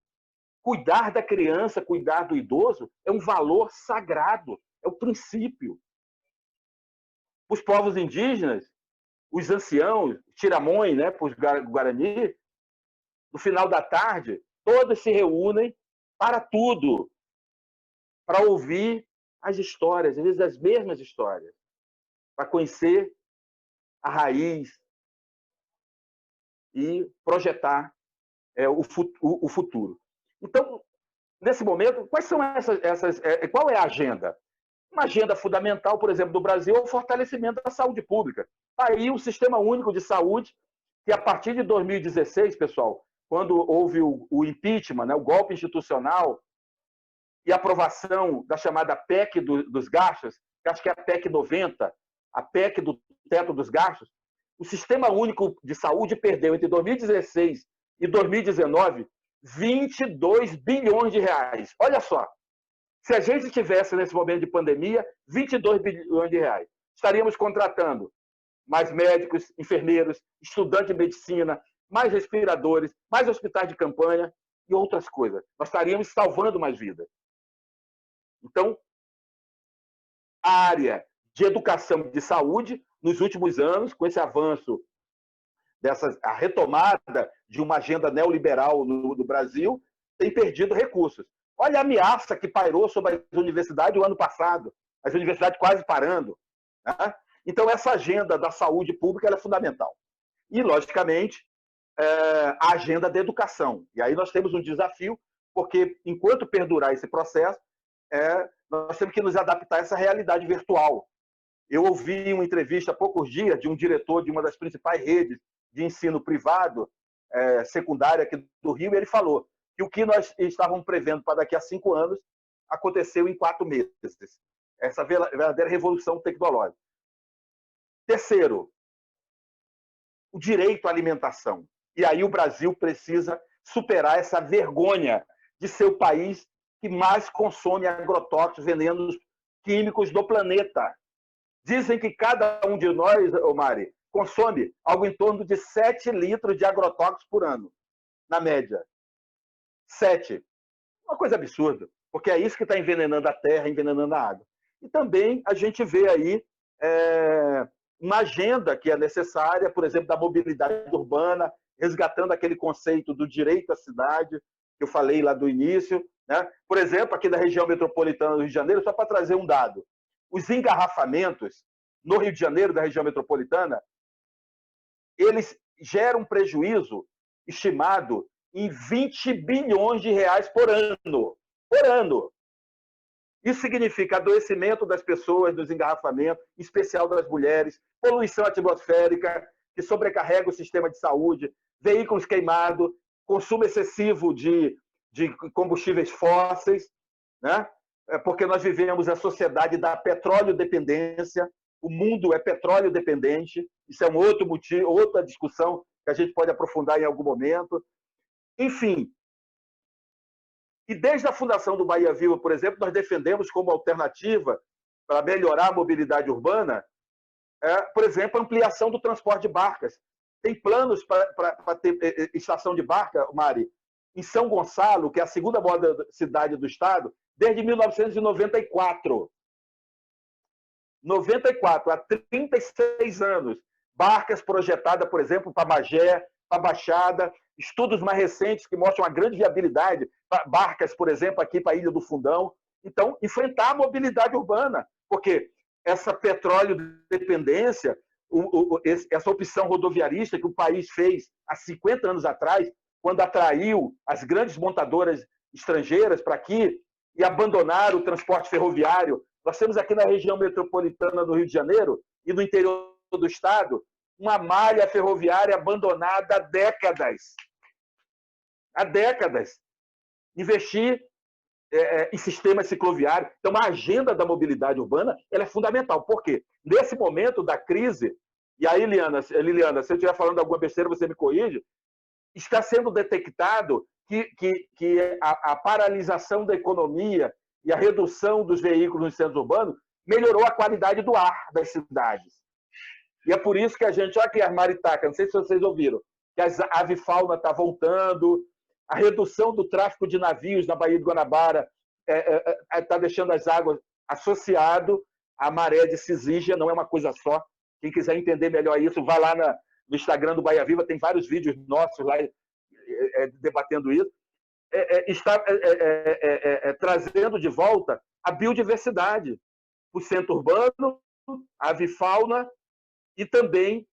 cuidar da criança, cuidar do idoso, é um valor sagrado, é o princípio. Os povos indígenas, os anciãos, Tiramões, né, para os Guarani, no final da tarde, todos se reúnem para tudo, para ouvir as histórias, às vezes as mesmas histórias, para conhecer a raiz e projetar o futuro. Então, nesse momento, quais são qual é a agenda? Uma agenda fundamental, por exemplo, do Brasil é o fortalecimento da saúde pública. Está aí um sistema único de saúde que, a partir de 2016, pessoal, quando houve o impeachment, né, o golpe institucional e a aprovação da chamada PEC dos gastos, que acho que é a PEC 90, a PEC do teto dos gastos, o Sistema Único de Saúde perdeu, entre 2016 e 2019, 22 bilhões de reais. Olha só, se a gente tivesse, nesse momento de pandemia, 22 bilhões de reais, estaríamos contratando mais médicos, enfermeiros, estudantes de medicina, mais respiradores, mais hospitais de campanha e outras coisas. Nós estaríamos salvando mais vidas. Então, a área de educação e de saúde, nos últimos anos, com esse avanço, a retomada de uma agenda neoliberal no Brasil, tem perdido recursos. Olha a ameaça que pairou sobre as universidades o ano passado, as universidades quase parando. Né? Então, essa agenda da saúde pública ela é fundamental. E, logicamente, a agenda da educação. E aí nós temos um desafio, porque, enquanto perdurar esse processo, nós temos que nos adaptar a essa realidade virtual. Eu ouvi uma entrevista há poucos dias de um diretor de uma das principais redes de ensino privado secundário aqui do Rio, e ele falou que o que nós estávamos prevendo para daqui a 5 anos aconteceu em 4 meses. Essa verdadeira revolução tecnológica. Terceiro, o direito à alimentação. E aí o Brasil precisa superar essa vergonha de ser o país que mais consome agrotóxicos, venenos químicos do planeta. Dizem que cada um de nós, Mari, consome algo em torno de 7 litros de agrotóxicos por ano, na média. 7. Uma coisa absurda, porque é isso que está envenenando a terra, envenenando a água. E também a gente vê aí uma agenda que é necessária, por exemplo, da mobilidade urbana, resgatando aquele conceito do direito à cidade, que eu falei lá do início. Né? Por exemplo, aqui da região metropolitana do Rio de Janeiro, só para trazer um dado, os engarrafamentos no Rio de Janeiro, da região metropolitana, eles geram um prejuízo estimado em 20 bilhões de reais por ano. Por ano. Isso significa adoecimento das pessoas, dos engarrafamentos, em especial das mulheres, poluição atmosférica, que sobrecarrega o sistema de saúde, veículos queimados, consumo excessivo de combustíveis fósseis, né? Porque nós vivemos a sociedade da petróleo dependência, o mundo é petróleo dependente, isso é um outro motivo, outra discussão que a gente pode aprofundar em algum momento. Enfim, e desde a fundação do Bahia Viva, por exemplo, nós defendemos como alternativa para melhorar a mobilidade urbana, por exemplo, a ampliação do transporte de barcas. Tem planos para ter estação de barca, Mari, em São Gonçalo, que é a segunda maior cidade do estado, desde 1994. 94, há 36 anos. Barcas projetadas, por exemplo, para Magé, para Baixada, estudos mais recentes que mostram uma grande viabilidade, barcas, por exemplo, aqui para a Ilha do Fundão. Então, enfrentar a mobilidade urbana, porque essa petróleo dependência, essa opção rodoviarista que o país fez há 50 anos atrás, quando atraiu as grandes montadoras estrangeiras para aqui e abandonaram o transporte ferroviário. Nós temos aqui na região metropolitana do Rio de Janeiro e no interior do estado uma malha ferroviária abandonada há décadas. Há décadas. Investir em sistemas cicloviários. Então, a agenda da mobilidade urbana ela é fundamental. Por quê? Nesse momento da crise, e aí, Liliana, se eu estiver falando alguma besteira, você me corrige, está sendo detectado que a paralisação da economia e a redução dos veículos nos centros urbanos melhorou a qualidade do ar das cidades. E é por isso que a gente, olha aqui a maritaca, não sei se vocês ouviram, que a avifauna está voltando, a redução do tráfego de navios na Baía de Guanabara está deixando as águas associado à maré de Cisígia, não é uma coisa só. Quem quiser entender melhor isso, vai lá no Instagram do Bahia Viva, tem vários vídeos nossos lá debatendo isso. Está trazendo de volta a biodiversidade, o centro urbano, a avifauna e também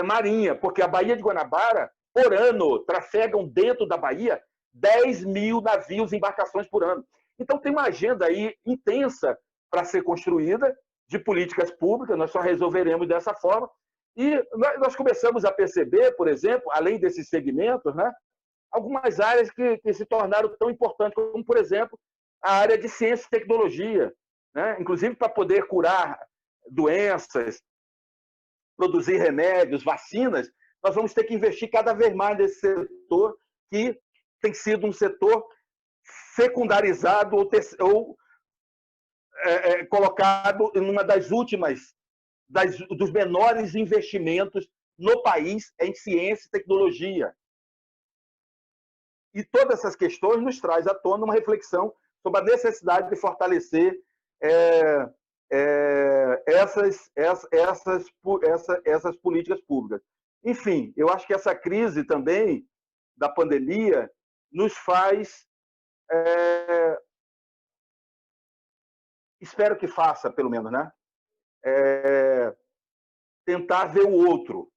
marinha, porque a Baía de Guanabara, por ano, trafegam dentro da Bahia 10 mil navios e embarcações por ano. Então, tem uma agenda aí intensa para ser construída de políticas públicas, nós só resolveremos dessa forma. E nós começamos a perceber, por exemplo, além desses segmentos, né, algumas áreas que se tornaram tão importantes, como, por exemplo, a área de ciência e tecnologia, né? Inclusive para poder curar doenças, produzir remédios, vacinas, nós vamos ter que investir cada vez mais nesse setor que tem sido um setor secundarizado ou colocado em uma das últimas, dos menores investimentos no país em ciência e tecnologia. E todas essas questões nos traz à tona uma reflexão sobre a necessidade de fortalecer essas políticas públicas. Enfim, eu acho que essa crise também da pandemia nos faz, espero que faça, pelo menos, né? Tentar ver o outro,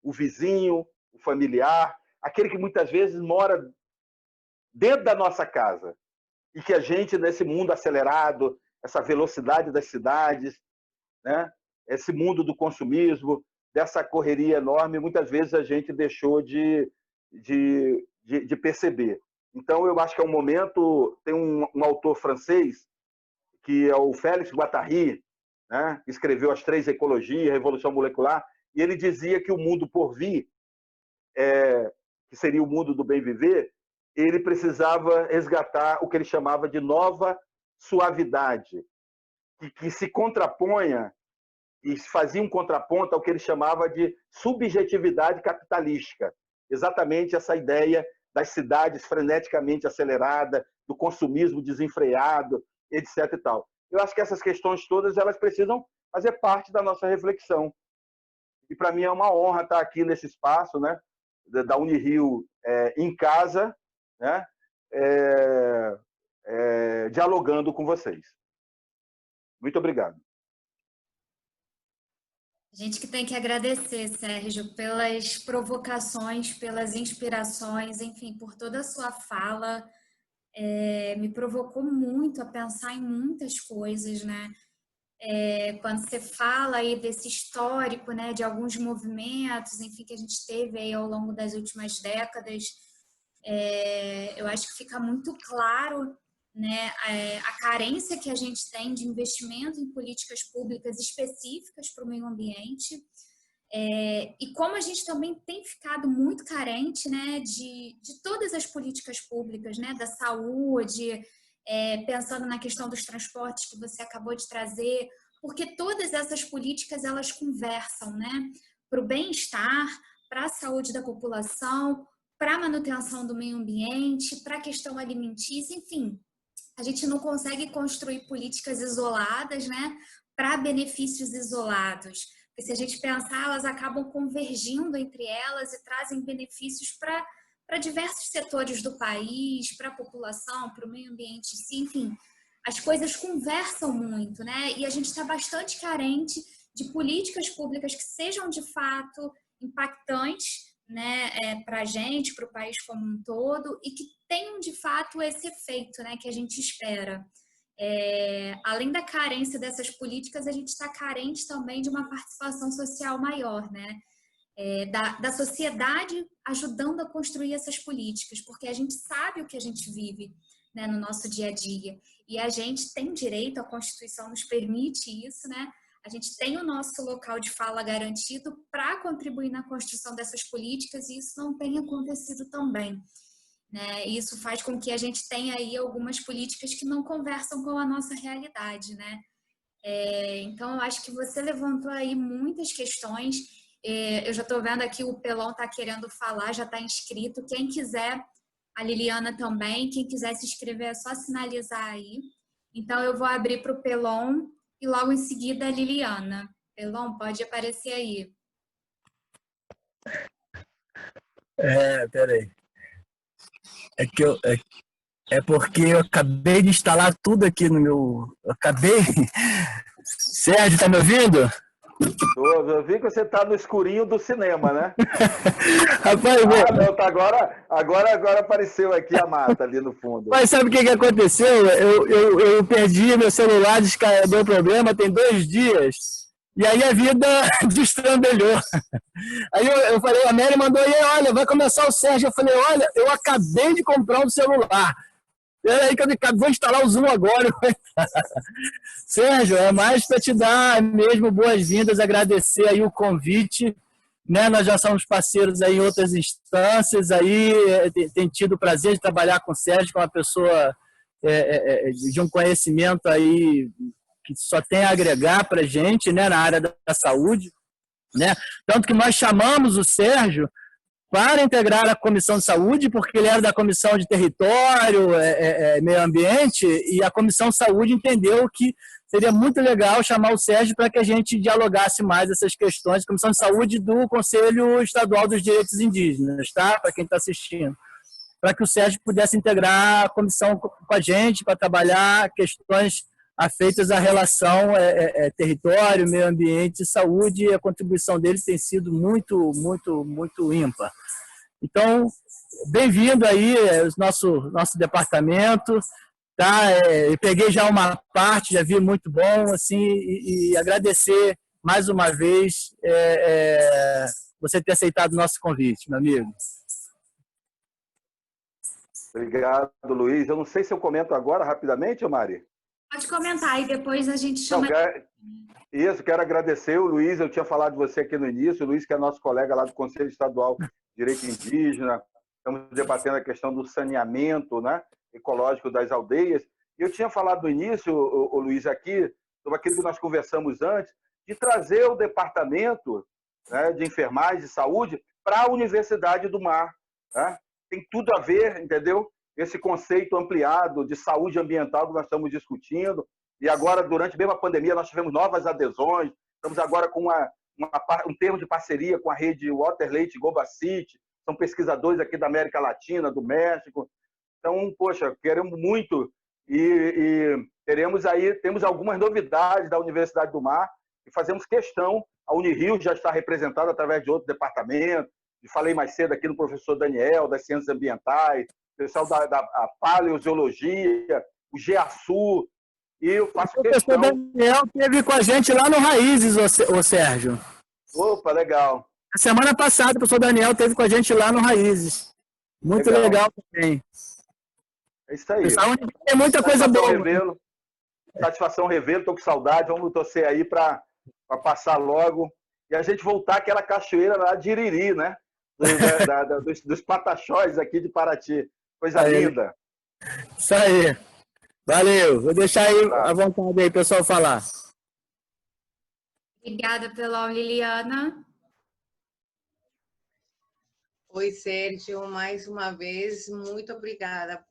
o vizinho, o familiar, aquele que muitas vezes mora dentro da nossa casa e que a gente, nesse mundo acelerado, essa velocidade das cidades, né? Esse mundo do consumismo, dessa correria enorme, muitas vezes a gente deixou de perceber. Então, eu acho que é um momento... Tem um autor francês, que é o Félix Guattari, né? Que escreveu As Três Ecologias, Revolução Molecular, e ele dizia que o mundo por vir, que seria o mundo do bem viver, ele precisava resgatar o que ele chamava de nova suavidade, que se contraponha e fazia um contraponto ao que ele chamava de subjetividade capitalística. Exatamente essa ideia das cidades freneticamente aceleradas, do consumismo desenfreado, etc. e tal. Eu acho que essas questões todas elas precisam fazer parte da nossa reflexão. E para mim é uma honra estar aqui nesse espaço, né, da Unirio em casa, né, dialogando com vocês. Muito obrigado. A gente que tem que agradecer, Sérgio, pelas provocações, pelas inspirações, enfim, por toda a sua fala. Me provocou muito a pensar em muitas coisas, né? Quando você fala aí desse histórico, né, de alguns movimentos, enfim, que a gente teve aí ao longo das últimas décadas, eu acho que fica muito claro, né, a carência que a gente tem de investimento em políticas públicas específicas para o meio ambiente, e como a gente também tem ficado muito carente, né, de todas as políticas públicas, né, da saúde, pensando na questão dos transportes que você acabou de trazer, porque todas essas políticas elas conversam, né, para o bem-estar, para a saúde da população, para a manutenção do meio ambiente, para a questão alimentícia, enfim. A gente não consegue construir políticas isoladas, né, para benefícios isolados. Porque se a gente pensar, elas acabam convergindo entre elas e trazem benefícios para para diversos setores do país, para a população, para o meio ambiente, sim, enfim, as coisas conversam muito, né? E a gente está bastante carente de políticas públicas que sejam de fato impactantes, né, para a gente, para o país como um todo, e que tenham de fato esse efeito, né, que a gente espera. Além da carência dessas políticas, a gente está carente também de uma participação social maior, né? Da sociedade ajudando a construir essas políticas, porque a gente sabe o que a gente vive, né, no nosso dia a dia. E a gente tem direito, a Constituição nos permite isso, né? A gente tem o nosso local de fala garantido para contribuir na construção dessas políticas e isso não tem acontecido também, né? Isso faz com que a gente tenha aí algumas políticas que não conversam com a nossa realidade, né? Então, eu acho que você levantou aí muitas questões. Eu já estou vendo aqui o Pelon está querendo falar, já está inscrito. Quem quiser, a Liliana também, quem quiser se inscrever é só sinalizar aí. Então, eu vou abrir para o Pelon e logo em seguida a Liliana. Pelon, pode aparecer aí. Peraí. É porque eu acabei de instalar tudo aqui no meu. Eu acabei. Sérgio, tá me ouvindo? Eu vi que você está no escurinho do cinema, né? Rapaz, não, tá agora apareceu aqui a mata ali no fundo. Mas sabe o que aconteceu? Eu perdi meu celular, deu problema, tem 2 dias. E aí a vida destrambelhou. Aí eu falei, a Mary mandou aí, olha, vai começar o Sérgio. Eu falei, olha, eu acabei de comprar um celular. Peraí que eu vou instalar o Zoom agora. Sérgio, é mais para te dar mesmo boas-vindas, agradecer aí o convite, né? Nós já somos parceiros aí em outras instâncias, aí tem tido o prazer de trabalhar com o Sérgio, que é uma pessoa de um conhecimento aí que só tem a agregar para a gente, né? Na área da saúde, né? Tanto que nós chamamos o Sérgio para integrar a Comissão de Saúde, porque ele era da Comissão de Território, Meio Ambiente, e a Comissão de Saúde entendeu que seria muito legal chamar o Sérgio para que a gente dialogasse mais essas questões. Comissão de Saúde do Conselho Estadual dos Direitos Indígenas, tá? Para quem está assistindo. Para que o Sérgio pudesse integrar a comissão com a gente, para trabalhar questões afeitas à relação território, meio ambiente e saúde, e a contribuição dele tem sido muito, muito, muito ímpar. Então, bem-vindo aí nosso departamento, tá? Eu peguei já uma parte, já vi muito bom, assim, e agradecer mais uma vez você ter aceitado o nosso convite, meu amigo. Obrigado, Luiz. Eu não sei se eu comento agora rapidamente, Mari. Pode comentar e depois a gente chama... Quero agradecer o Luiz, eu tinha falado de você aqui no início, o Luiz que é nosso colega lá do Conselho Estadual de Direito Indígena, estamos debatendo a questão do saneamento, né, ecológico das aldeias, e eu tinha falado no início, o Luiz, aqui, sobre aquilo que nós conversamos antes, de trazer o departamento, né, de enfermagem e saúde para a Universidade do Mar, né? Tem tudo a ver, entendeu? Esse conceito ampliado de saúde ambiental que nós estamos discutindo. E agora, durante mesmo a pandemia, nós tivemos novas adesões. Estamos agora com um termo de parceria com a rede Waterlate Gobacity. São pesquisadores aqui da América Latina, do México. Então, poxa, queremos muito. E temos algumas novidades da Universidade do Mar e fazemos questão. A Unirio já está representada através de outro departamento. Falei mais cedo aqui no professor Daniel, das ciências ambientais, o pessoal da paleozoologia, o GEASU, e eu faço questão... O professor Daniel esteve com a gente lá no Raízes, ô Sérgio. Opa, legal. A semana passada o professor Daniel esteve com a gente lá no Raízes. Muito legal também. É isso aí. Tem muita coisa boa. Satisfação revê-lo, estou com saudade, vamos torcer aí para passar logo. E a gente voltar àquela cachoeira lá de Iriri, né? Dos Pataxós aqui de Paraty. Coisa linda. Isso aí. Valeu. Vou deixar aí à vontade aí, pessoal, falar. Obrigada pela Liliana. Oi, Sérgio, mais uma vez, muito obrigada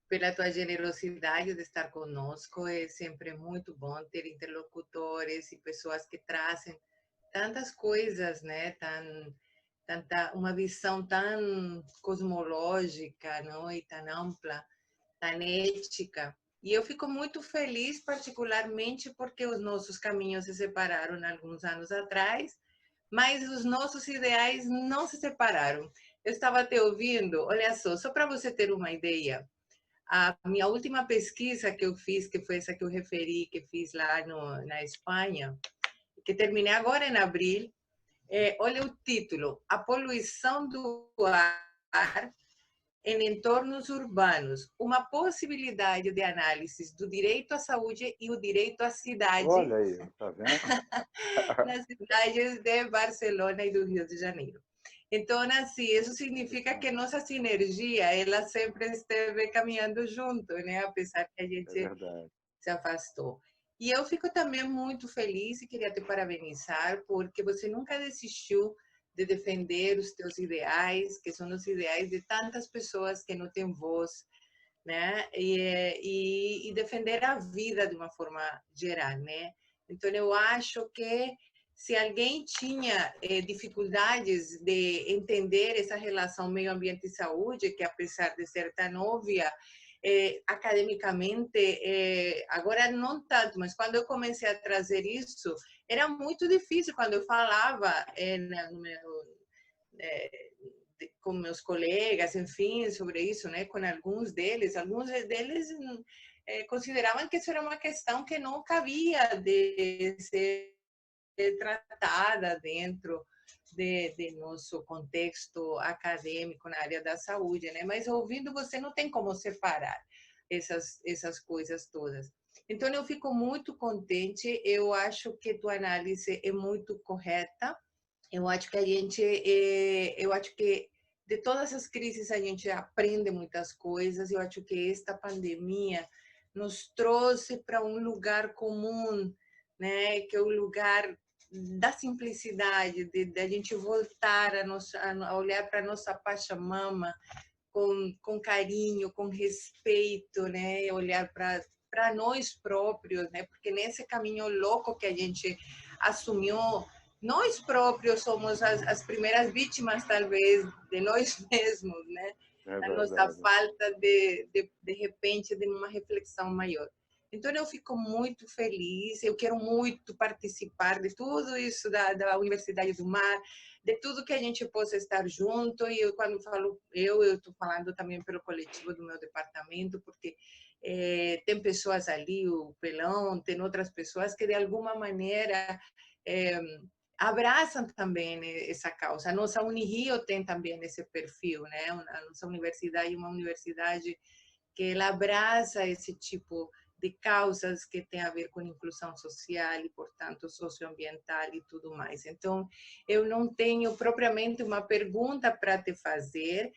pela tua generosidade de estar conosco. É sempre muito bom ter interlocutores e pessoas que trazem tantas coisas, né, uma visão tão cosmológica, não? E tão ampla, tão ética. E eu fico muito feliz, particularmente, porque os nossos caminhos se separaram alguns anos atrás, mas os nossos ideais não se separaram. Eu estava te ouvindo, olha só para você ter uma ideia, a minha última pesquisa que eu fiz, que foi essa que eu referi, que fiz lá na Espanha, que terminei agora em abril, olha o título: A poluição do ar em entornos urbanos, uma possibilidade de análise do direito à saúde e o direito à cidade. Olha aí, tá vendo? Nas cidades de Barcelona e do Rio de Janeiro. Então, assim, isso significa que nossa sinergia, ela sempre esteve caminhando junto, né? Apesar que a gente se afastou. E eu fico também muito feliz e queria te parabenizar, porque você nunca desistiu de defender os teus ideais, que são os ideais de tantas pessoas que não têm voz, né? E defender a vida de uma forma geral, né? Então, eu acho que se alguém tinha dificuldades de entender essa relação meio ambiente e saúde, que apesar de ser tão óbvia, academicamente, agora não tanto, mas quando eu comecei a trazer isso, era muito difícil quando eu falava com meus colegas, enfim, sobre isso, né, com alguns deles consideravam que isso era uma questão que não cabia de ser tratada dentro de nosso contexto acadêmico na área da saúde, né? Mas ouvindo você não tem como separar essas coisas todas. Então eu fico muito contente. Eu acho que tua análise é muito correta. Eu acho que de todas as crises a gente aprende muitas coisas. Eu acho que esta pandemia nos trouxe para um lugar comum, né? Que é o lugar da simplicidade, de a gente voltar a olhar para a nossa Pachamama com carinho, com respeito, né? Olhar para nós próprios, né? Porque nesse caminho louco que a gente assumiu, nós próprios somos as primeiras vítimas, talvez, de nós mesmos, né? A nossa falta de repente, de uma reflexão maior. Então, eu fico muito feliz, eu quero muito participar de tudo isso da Universidade do Mar, de tudo que a gente possa estar junto, e eu, quando falo eu estou falando também pelo coletivo do meu departamento, porque tem pessoas ali, o Pelão, tem outras pessoas que, de alguma maneira, abraçam também essa causa. A nossa Unirio tem também esse perfil, né? A nossa universidade é uma universidade que ela abraça esse tipo de causas que tem a ver com inclusão social e, portanto, socioambiental e tudo mais. Então, eu não tenho propriamente uma pergunta para te fazer,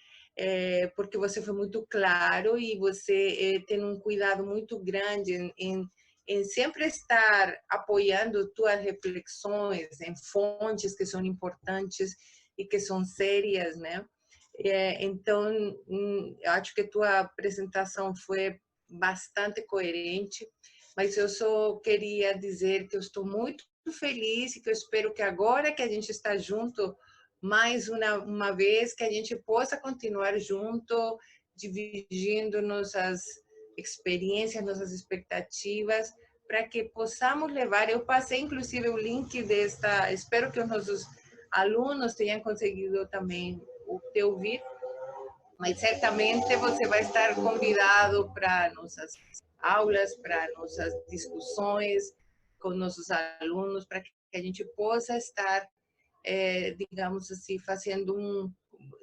porque você foi muito claro e você tem um cuidado muito grande em sempre estar apoiando tuas reflexões em fontes que são importantes e que são sérias, né? Então, eu acho que tua apresentação foi bastante coerente, mas eu só queria dizer que eu estou muito feliz e que eu espero que agora que a gente está junto mais uma vez, que a gente possa continuar junto, dividindo nossas experiências, nossas expectativas, para que possamos levar. Eu passei, inclusive, o link desta, espero que os nossos alunos tenham conseguido também te ouvir, mas certamente você vai estar convidado para nossas aulas, para nossas discussões com nossos alunos, para que a gente possa estar, digamos assim,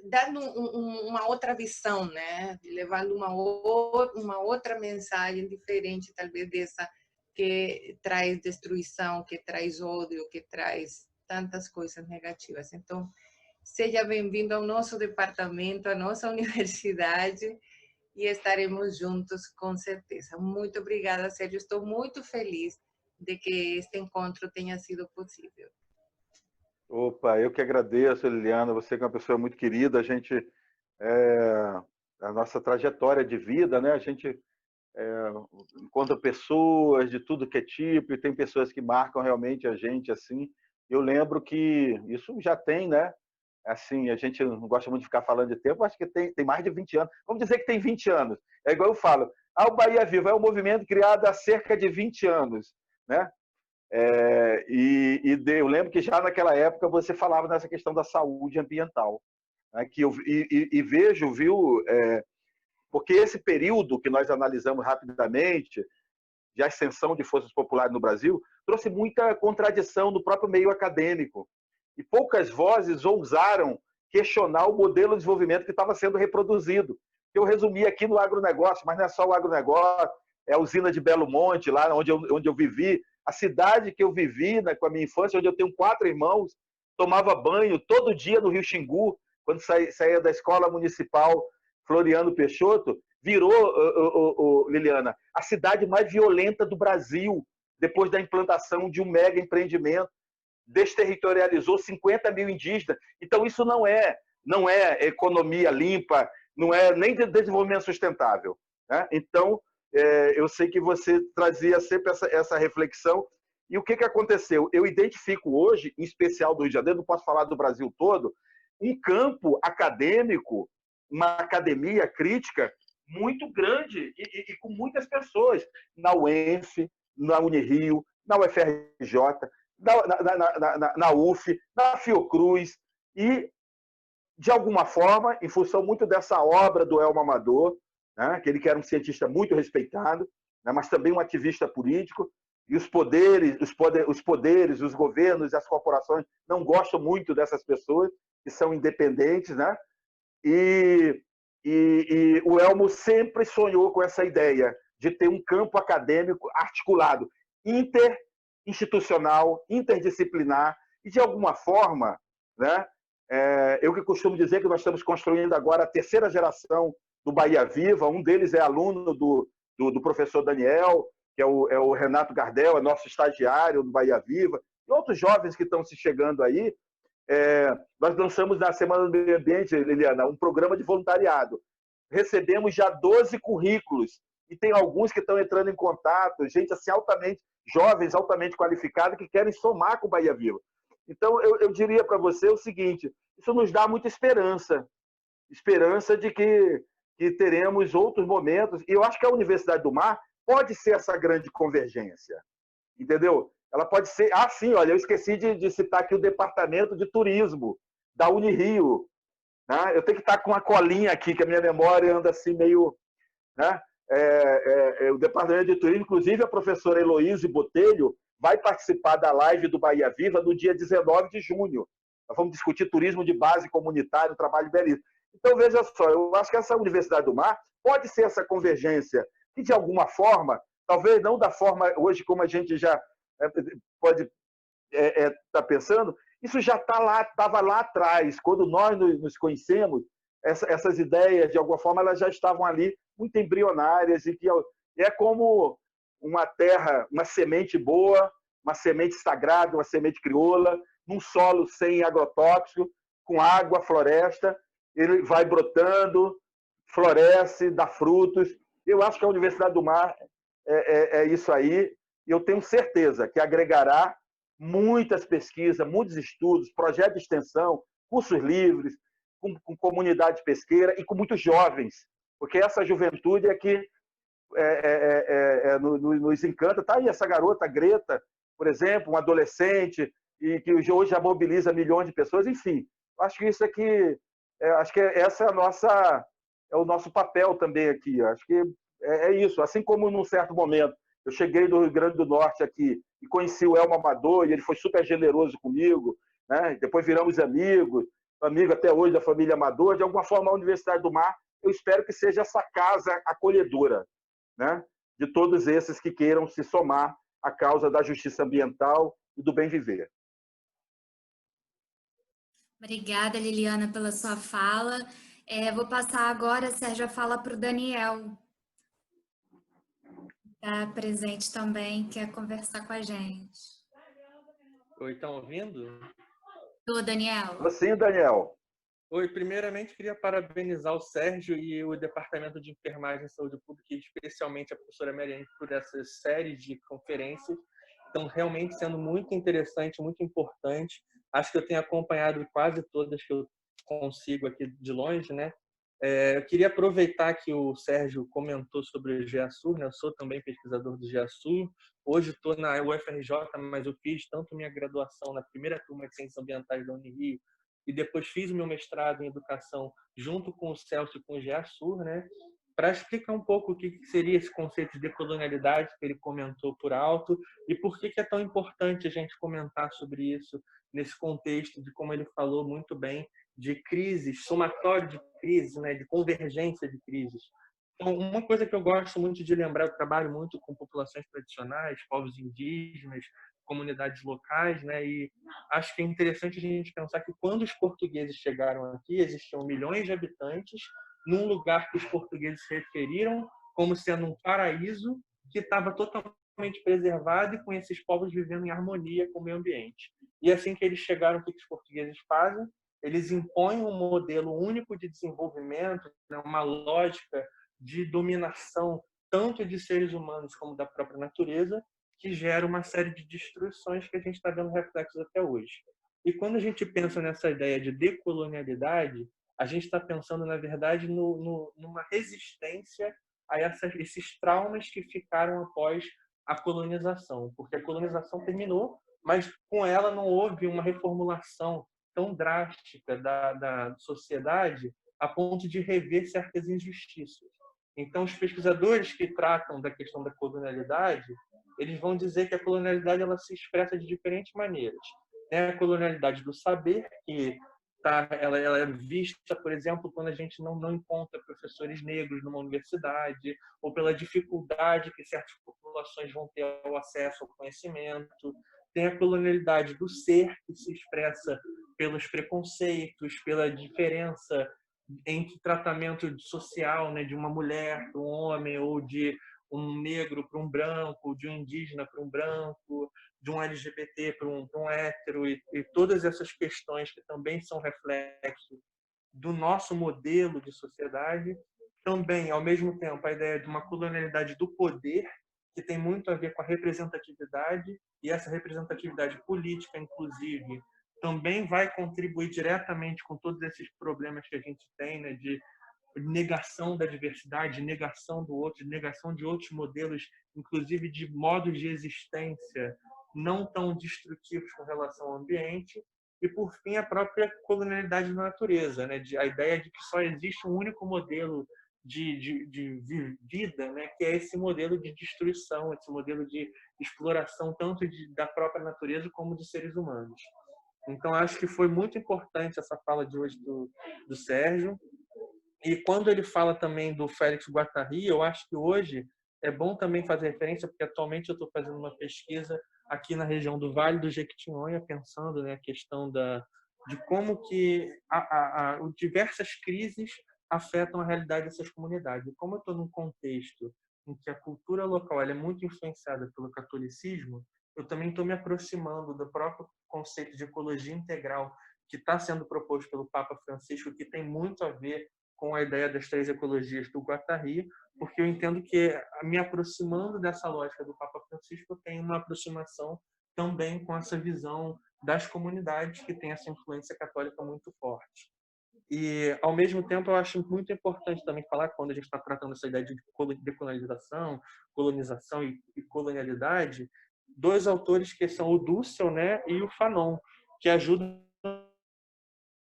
dando uma outra visão, né? Levando uma outra mensagem diferente, talvez dessa que traz destruição, que traz ódio, que traz tantas coisas negativas. Então, seja bem-vindo ao nosso departamento, à nossa universidade, e estaremos juntos com certeza. Muito obrigada, Sérgio. Estou muito feliz de que este encontro tenha sido possível. Opa, eu que agradeço, Liliana. Você que é uma pessoa muito querida. A nossa trajetória de vida, né? A gente encontra pessoas de tudo que é tipo, e tem pessoas que marcam realmente a gente assim. Eu lembro que isso já tem, né? assim, a gente não gosta muito de ficar falando de tempo, acho que tem mais de 20 anos. Vamos dizer que tem 20 anos. É igual eu falo, o Bahia Viva é um movimento criado há cerca de 20 anos, né? Eu lembro que já naquela época você falava nessa questão da saúde ambiental, né? Vejo, viu, porque esse período que nós analisamos rapidamente, de ascensão de forças populares no Brasil, trouxe muita contradição no próprio meio acadêmico. E poucas vozes ousaram questionar o modelo de desenvolvimento que estava sendo reproduzido. Eu resumi aqui no agronegócio, mas não é só o agronegócio, é a usina de Belo Monte, lá onde eu vivi, a cidade que eu vivi, né, com a minha infância, onde eu tenho 4 irmãos, tomava banho todo dia no Rio Xingu, quando saía da escola municipal Floriano Peixoto, virou, Liliana, a cidade mais violenta do Brasil, depois da implantação de um mega empreendimento, desterritorializou 50 mil indígenas. Então, isso não é economia limpa, não é nem de desenvolvimento sustentável, né? Então, eu sei que você trazia sempre essa reflexão. E o que aconteceu? Eu identifico hoje, em especial do Rio de Janeiro, não posso falar do Brasil todo, um campo acadêmico, uma academia crítica muito grande e com muitas pessoas, na UENF, na Unirio, na UFRJ, na UF, na Fiocruz, e, de alguma forma, em função muito dessa obra do Elmo Amador, né, que ele que era um cientista muito respeitado, né, mas também um ativista político, e os poderes, os governos e as corporações não gostam muito dessas pessoas, que são independentes, né? E o Elmo sempre sonhou com essa ideia de ter um campo acadêmico articulado, interinstitucional, interdisciplinar, e, de alguma forma, né, eu que costumo dizer que nós estamos construindo agora a 3ª geração do Bahia Viva. Um deles é aluno do professor Daniel, que é o Renato Gardel, é nosso estagiário do Bahia Viva, e outros jovens que estão se chegando aí. Nós lançamos na Semana do Meio Ambiente, Liliana, um programa de voluntariado. Recebemos já 12 currículos, e tem alguns que estão entrando em contato, gente assim, jovens altamente qualificados, que querem somar com o Bahia Viva. Então, eu diria para você o seguinte, isso nos dá muita esperança de que teremos outros momentos, e eu acho que a Universidade do Mar pode ser essa grande convergência, entendeu? Ela pode ser... sim, olha, eu esqueci de citar aqui o Departamento de Turismo da Unirio, né? Eu tenho que estar com uma colinha aqui, que a minha memória anda assim meio... né? O Departamento de Turismo, inclusive a professora Heloíse Botelho, vai participar da live do Bahia Viva no dia 19 de junho. Nós vamos discutir turismo de base comunitário, trabalho belíssimo. Então, veja só, eu acho que essa Universidade do Mar pode ser essa convergência, que, de alguma forma, talvez não da forma hoje como a gente já pode estar pensando, isso já estava lá atrás. Quando nós nos conhecemos, essas ideias, de alguma forma, elas já estavam ali muito embrionárias, e que é como uma terra, uma semente boa, uma semente sagrada, uma semente crioula, num solo sem agrotóxico, com água, floresta, ele vai brotando, floresce, dá frutos. Eu acho que a Universidade do Mar é isso aí, e eu tenho certeza que agregará muitas pesquisas, muitos estudos, projetos de extensão, cursos livres, com comunidade pesqueira e com muitos jovens, porque essa juventude é que nos encanta. Tá aí essa garota, Greta, por exemplo, uma adolescente, e que hoje já mobiliza milhões de pessoas. Enfim, acho que isso aqui, acho que essa é o nosso papel também aqui. Acho que é isso. Assim como num certo momento eu cheguei do Rio Grande do Norte aqui e conheci o Elmo Amador, e ele foi super generoso comigo, né? Depois viramos amigos, amigo até hoje da família Amador. De alguma forma, a Universidade do Mar, eu espero que seja essa casa acolhedora, né, de todos esses que queiram se somar à causa da justiça ambiental e do bem viver. Obrigada, Liliana, pela sua fala. Vou passar agora, Sérgio, a fala para o Daniel, que está presente também, quer conversar com a gente. Oi, estão ouvindo? Ô, Daniel. Sim, Daniel. Oi, primeiramente queria parabenizar o Sérgio e o Departamento de Enfermagem e Saúde Pública, e especialmente a professora Mariane, por essa série de conferências. Estão realmente sendo muito interessante, muito importante. acho que eu tenho acompanhado quase todas que eu consigo aqui de longe, né? Eu queria aproveitar que o Sérgio comentou sobre o GEASUR, né? Eu sou também pesquisador do GEASUR. Hoje estou na UFRJ, mas eu fiz tanto minha graduação na primeira turma de Ciências Ambientais da Unirio e depois fiz o meu mestrado em Educação junto com o Celso e com o GEASUR, né? Para explicar um pouco o que seria esse conceito de decolonialidade que ele comentou por alto e por que é tão importante a gente comentar sobre isso nesse contexto de, como ele falou muito bem, de crises, somatório de crises, né, de convergência de crises. Então, uma coisa que eu gosto muito de lembrar, eu trabalho muito com populações tradicionais, povos indígenas, comunidades locais, né, e acho que é interessante a gente pensar que quando os portugueses chegaram aqui, existiam milhões de habitantes num lugar que os portugueses se referiram como sendo um paraíso que estava totalmente preservado e com esses povos vivendo em harmonia com o meio ambiente. E assim que eles chegaram, o que os portugueses fazem? Eles impõem um modelo único de desenvolvimento, né, uma lógica de dominação tanto de seres humanos como da própria natureza, que gera uma série de destruições que a gente está vendo reflexos até hoje. E quando a gente pensa nessa ideia de decolonialidade, a gente está pensando, na verdade, numa resistência a esses traumas que ficaram após a colonização, porque a colonização terminou, mas com ela não houve uma reformulação tão drástica da sociedade a ponto de rever certas injustiças. Então, os pesquisadores que tratam da questão da colonialidade, eles vão dizer que a colonialidade ela se expressa de diferentes maneiras. Tem a colonialidade do saber, que ela é vista, por exemplo, quando a gente não encontra professores negros numa universidade, ou pela dificuldade que certas populações vão ter ao acesso ao conhecimento. Tem a colonialidade do ser, que se expressa pelos preconceitos, pela diferença entre tratamento social, né, de uma mulher para um homem, ou de um negro para um branco, de um indígena para um branco, de um LGBT para um hétero, e todas essas questões que também são reflexo do nosso modelo de sociedade. Também, ao mesmo tempo, a ideia de uma colonialidade do poder, que tem muito a ver com a representatividade, e essa representatividade política, inclusive, também vai contribuir diretamente com todos esses problemas que a gente tem, né, de negação da diversidade, negação do outro, negação de outros modelos, inclusive de modos de existência não tão destrutivos com relação ao ambiente. E, por fim, a própria colonialidade da natureza, né? A ideia de que só existe um único modelo de vida, né? Que é esse modelo de destruição, esse modelo de exploração tanto da própria natureza como de seres humanos. Então, acho que foi muito importante essa fala de hoje do Sérgio. E quando ele fala também do Félix Guattari, eu acho que hoje é bom também fazer referência, porque atualmente eu estou fazendo uma pesquisa aqui na região do Vale do Jequitinhonha, pensando, né, a questão de como que diversas crises afetam a realidade dessas comunidades. E como eu estou num contexto em que a cultura local ela é muito influenciada pelo catolicismo, eu também estou me aproximando do próprio conceito de ecologia integral que está sendo proposto pelo Papa Francisco, que tem muito a ver com a ideia das 3 ecologias do Guattari, porque eu entendo que, me aproximando dessa lógica do Papa Francisco, tem uma aproximação também com essa visão das comunidades que tem essa influência católica muito forte. E, ao mesmo tempo, eu acho muito importante também falar, quando a gente está tratando essa ideia de decolonização, colonização e colonialidade, 2 autores que são o Dussel, né, e o Fanon, que ajudam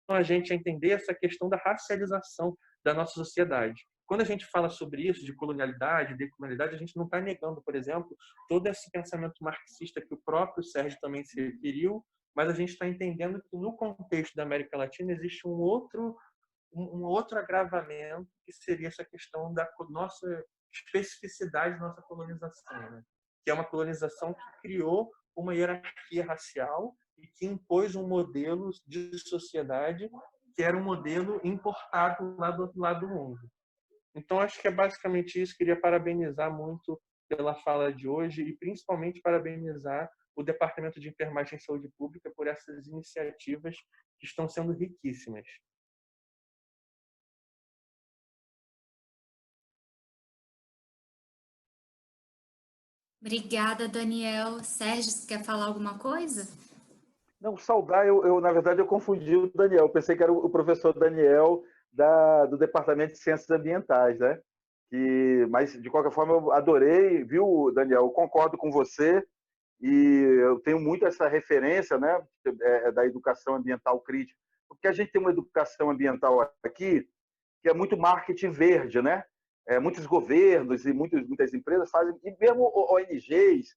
a gente a entender essa questão da racialização da nossa sociedade. Quando a gente fala sobre isso, de colonialidade, decolonialidade, a gente não está negando, por exemplo, todo esse pensamento marxista que o próprio Sérgio também se referiu, mas a gente está entendendo que no contexto da América Latina existe um outro agravamento, que seria essa questão da nossa especificidade, nossa colonização, né? Que é uma colonização que criou uma hierarquia racial e que impôs um modelo de sociedade que era um modelo importado lá do outro lado do mundo. Então, acho que é basicamente isso. Queria parabenizar muito pela fala de hoje e, principalmente, parabenizar o Departamento de Enfermagem e Saúde Pública por essas iniciativas que estão sendo riquíssimas. Obrigada, Daniel. Sérgio, você quer falar alguma coisa? Não, saudar, na verdade, eu confundi o Daniel. Eu pensei que era o professor Daniel do Departamento de Ciências Ambientais, né? Mas, de qualquer forma, eu adorei, viu, Daniel? Eu concordo com você e eu tenho muito essa referência, né, da educação ambiental crítica, porque a gente tem uma educação ambiental aqui que é muito marketing verde, né? Muitos governos e muitas empresas fazem, e mesmo ONGs,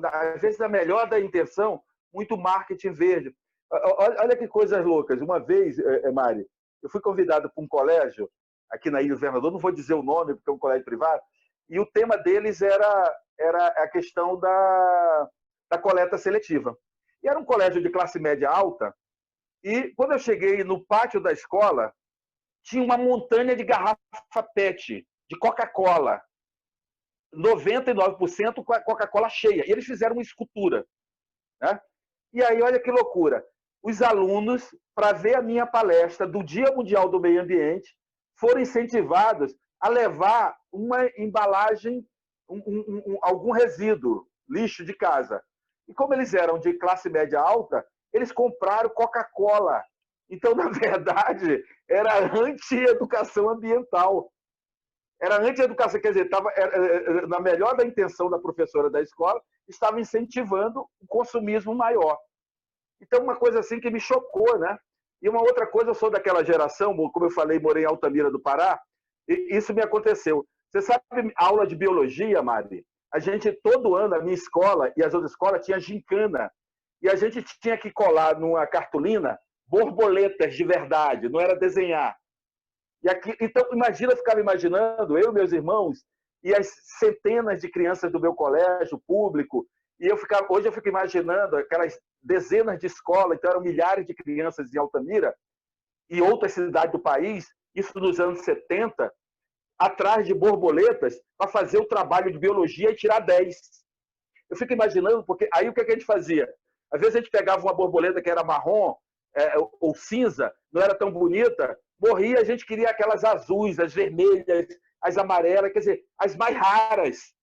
às vezes, na melhor da intenção, muito marketing verde. Olha que coisas loucas. Uma vez, Mari, eu fui convidado para um colégio aqui na Ilha do Governador, não vou dizer o nome, porque é um colégio privado, e o tema deles era a questão da coleta seletiva. E era um colégio de classe média alta, e quando eu cheguei no pátio da escola, tinha uma montanha de garrafa PET, de Coca-Cola, 99% com a Coca-Cola cheia. E eles fizeram uma escultura, né? E aí, olha que loucura. Os alunos, para ver a minha palestra do Dia Mundial do Meio Ambiente, foram incentivados a levar uma embalagem, algum resíduo, lixo de casa. E como eles eram de classe média alta, eles compraram Coca-Cola. Então, na verdade, era anti-educação ambiental. Era anti-educação, quer dizer, estava na melhor da intenção da professora da escola, estava incentivando o consumismo maior. Então, uma coisa assim que me chocou, né? E uma outra coisa, eu sou daquela geração, como eu falei, morei em Altamira do Pará, e isso me aconteceu. Você sabe, aula de biologia, Mari? A gente, todo ano, a minha escola e as outras escolas tinha gincana, e a gente tinha que colar numa cartolina borboletas de verdade, não era desenhar. E aqui, então, imagina, eu ficava imaginando, eu e meus irmãos, e as centenas de crianças do meu colégio público, e hoje eu fico imaginando aquelas dezenas de escolas, então eram milhares de crianças em Altamira, e outras cidades do país, isso nos anos 70, atrás de borboletas, para fazer o trabalho de biologia e tirar 10. Eu fico imaginando, porque aí o que a gente fazia? Às vezes a gente pegava uma borboleta que era marrom, ou cinza, não era tão bonita, morria, a gente queria aquelas azuis, as vermelhas, as amarelas, quer dizer, as mais raras,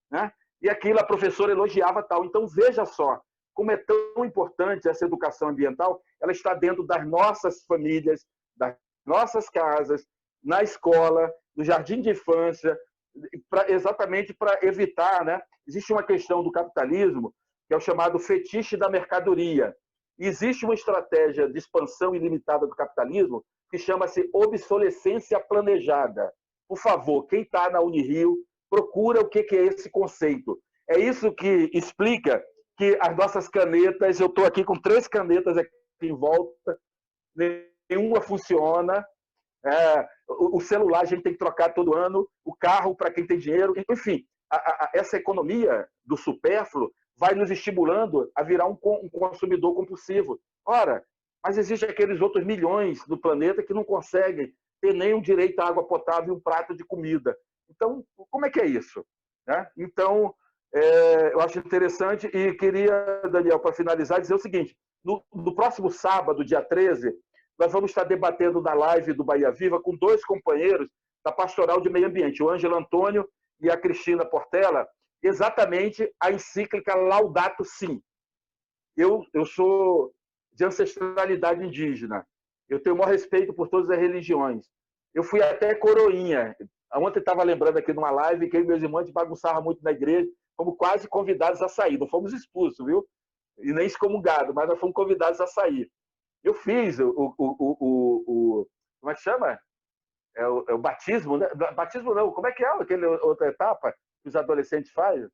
né? E aquilo a professora elogiava tal. Então, veja só como é tão importante essa educação ambiental, ela está dentro das nossas famílias, das nossas casas, na escola, no jardim de infância, exatamente para evitar, né? Existe uma questão do capitalismo, que é o chamado fetiche da mercadoria. E existe uma estratégia de expansão ilimitada do capitalismo que chama-se obsolescência planejada. Por favor, quem está na Unirio, procura o que é esse conceito. É isso que explica que as nossas canetas, eu estou aqui com 3 canetas aqui em volta, nenhuma funciona, o celular a gente tem que trocar todo ano, o carro para quem tem dinheiro, enfim, essa economia do supérfluo vai nos estimulando a virar um consumidor compulsivo. Ora, mas existem aqueles outros milhões do planeta que não conseguem ter nem um direito à água potável e um prato de comida. Então, como é que é isso? Né? Então, eu acho interessante e queria, Daniel, para finalizar, dizer o seguinte, no próximo sábado, dia 13, nós vamos estar debatendo na live do Bahia Viva com 2 companheiros da Pastoral de Meio Ambiente, o Ângelo Antônio e a Cristina Portela, exatamente a encíclica Laudato Si. Eu sou de ancestralidade indígena, eu tenho o maior respeito por todas as religiões. Eu fui até coroinha. Ontem estava lembrando aqui numa live que eu e meus irmãos bagunçavam muito na igreja, fomos quase convidados a sair. Não fomos expulsos, viu? E nem excomungados, mas nós fomos convidados a sair. Eu fiz como é que chama? O batismo, né? Batismo não, como é que é aquela outra etapa que os adolescentes fazem?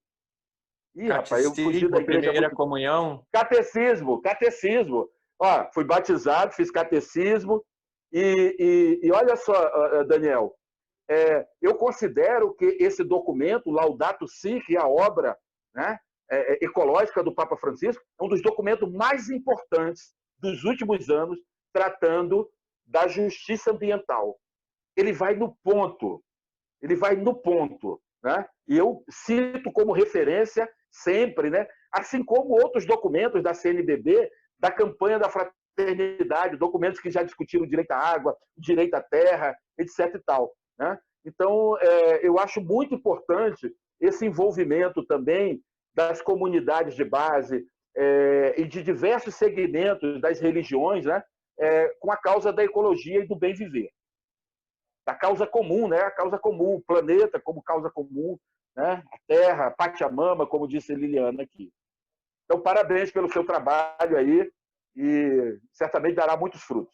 Ih, rapaz, eu fugi da igreja. Primeira comunhão. Catecismo. Ó, fui batizado, fiz catecismo e olha só, Daniel, eu considero que esse documento, Laudato Si, que é a obra, né, ecológica do Papa Francisco, é um dos documentos mais importantes dos últimos anos tratando da justiça ambiental. Ele vai no ponto, né? E eu cito como referência sempre, né? Assim como outros documentos da CNBB, da campanha da fraternidade, documentos que já discutiram o direito à água, o direito à terra, etc. e tal, né? Então, eu acho muito importante esse envolvimento também das comunidades de base, e de diversos segmentos das religiões, né, com a causa da ecologia e do bem viver. Da causa comum, né, a causa comum, o planeta como causa comum, né, a terra, a Pachamama, como disse a Liliana aqui. Então, parabéns pelo seu trabalho aí e certamente dará muitos frutos.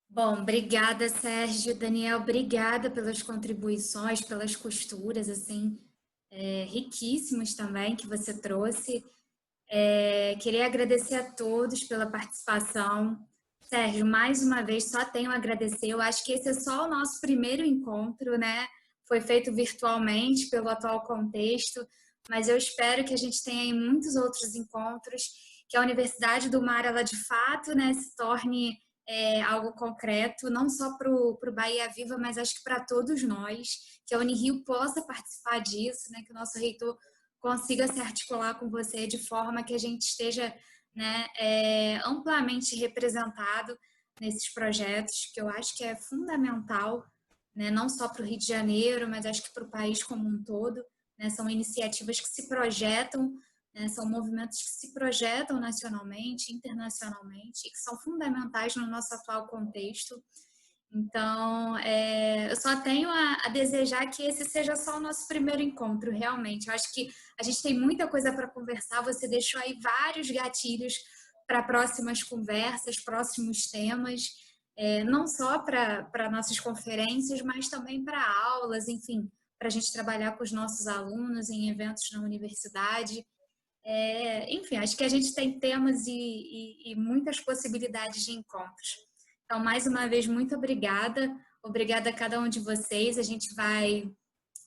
Bom, obrigada, Sérgio. Daniel, obrigada pelas contribuições, pelas costuras, assim, riquíssimas também que você trouxe. Queria agradecer a todos pela participação. Sérgio, mais uma vez, só tenho a agradecer. Eu acho que esse é só o nosso primeiro encontro, né? Foi feito virtualmente pelo atual contexto, mas eu espero que a gente tenha aí muitos outros encontros, que a Universidade do Mar, ela de fato, né, se torne algo concreto, não só para o Bahia Viva, mas acho que para todos nós, que a Unirio possa participar disso, né, que o nosso reitor consiga se articular com você de forma que a gente esteja, né, amplamente representado nesses projetos, que eu acho que é fundamental, né, não só para o Rio de Janeiro, mas acho que para o país como um todo, né, são iniciativas que se projetam, né, são movimentos que se projetam nacionalmente, internacionalmente, e que são fundamentais no nosso atual contexto. Então, eu só tenho a desejar que esse seja só o nosso primeiro encontro, realmente. Eu acho que a gente tem muita coisa para conversar, você deixou aí vários gatilhos para próximas conversas, próximos temas, não só para nossas conferências, mas também para aulas, enfim, para a gente trabalhar com os nossos alunos em eventos na universidade. Enfim, acho que a gente tem temas e muitas possibilidades de encontros. Então, mais uma vez, muito obrigada. Obrigada a cada um de vocês. A gente vai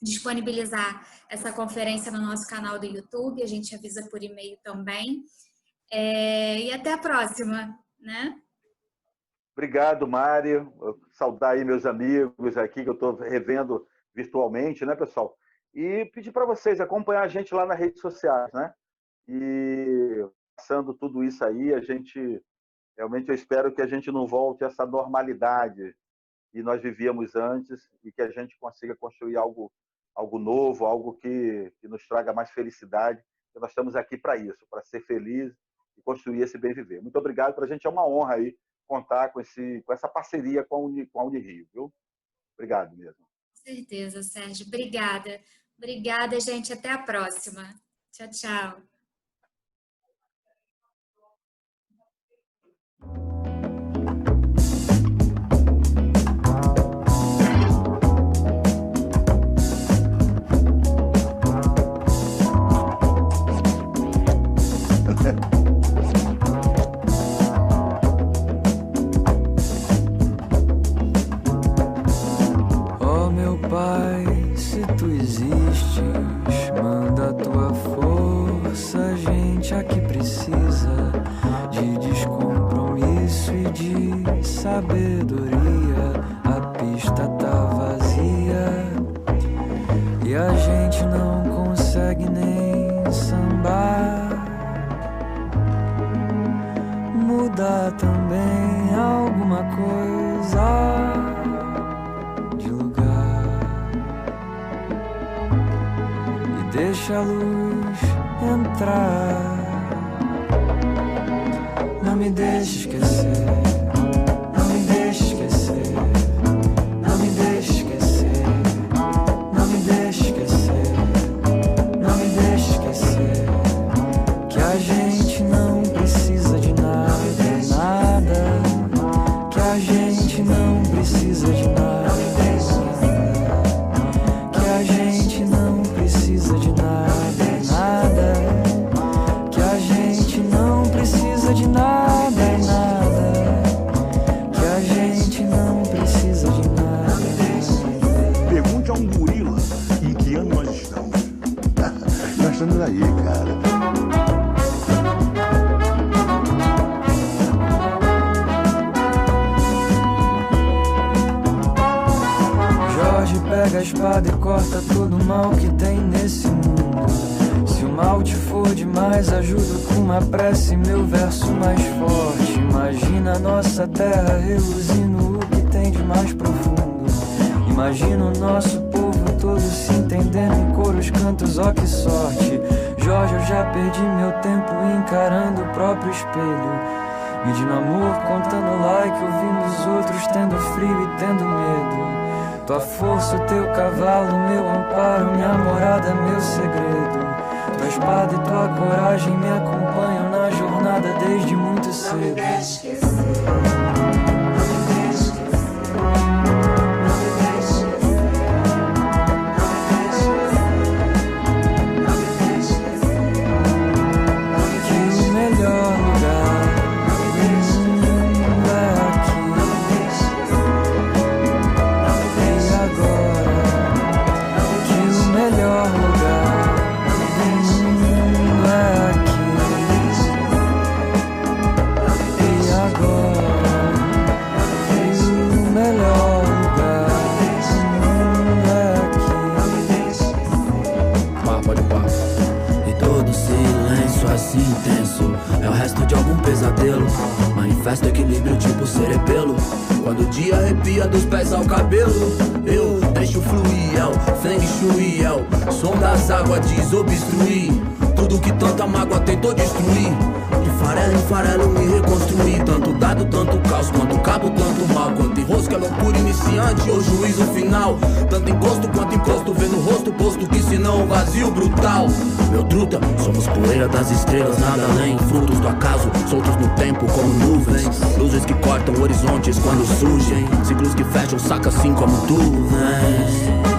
disponibilizar essa conferência no nosso canal do YouTube. A gente avisa por e-mail também. E até a próxima, né? Obrigado, Mário. Saudar aí meus amigos aqui, que eu estou revendo virtualmente, né, pessoal? E pedir para vocês acompanhar a gente lá nas redes sociais, né? E passando tudo isso aí, realmente eu espero que a gente não volte a essa normalidade que nós vivíamos antes e que a gente consiga construir algo novo, algo que nos traga mais felicidade. Nós estamos aqui para isso, para ser feliz e construir esse bem viver. Muito obrigado, para a gente é uma honra aí contar com essa parceria com a Unirio, viu? Obrigado mesmo. Com certeza, Sérgio. Obrigada. Obrigada, gente. Até a próxima. Tchau, tchau. Oh meu Pai, se tu existes, manda a tua força, gente aqui precisa de descompromisso e de sabedoria. A pista tá vazia e a gente não consegue nem sambar. Mudar também alguma coisa de lugar e deixa a luz entrar. Não me deixe esquecer, não me deixe esquecer, não me deixe esquecer, não me deixe esquecer, não me deixe esquecer que a gente não precisa de nada, nada, que a gente não precisa de nada, que a gente não precisa de nada, nada, que a gente não precisa de nada. Pergunte a um gorila em que ano nós estamos. Nós estamos aí, cara. Jorge pega a espada e corta todo o mal que tem nesse mundo. Se o mal te for demais, ajuda com uma prece, meu verso mais forte. Imagina a nossa terra reluzindo o que tem de mais profundo. Imagina o nosso povo todo todos se entendendo em coros, cantos, ó que sorte. Jorge, eu já perdi meu tempo encarando o próprio espelho, medindo amor, contando like, ouvindo os outros, tendo frio e tendo medo. Tua força, o teu cavalo, meu amparo, minha morada, meu segredo. Tua espada e tua coragem me acompanham na jornada desde muito cedo. Não me deixe esquecer. Manifesto equilíbrio tipo cerebelo. Quando o dia arrepia dos pés ao cabelo, eu deixo fluir, é o Feng Shui, é o som das águas desobstruir tudo que tanta mágoa tentou destruir. De farelo em farelo me reconstruir. Tanto dado, tanto caos, quanto cabo, tanto mal. Quanto enrosco é loucura iniciante ou juízo final. Tanto encosto quanto encosto, vê no rosto posto que senão vazio brutal. Meu truta, somos poeira das estrelas, nada além. Frutos do acaso, soltos no tempo como nuvens. Luzes que cortam horizontes quando surgem. Ciclos que fecham, saca assim como tu vens.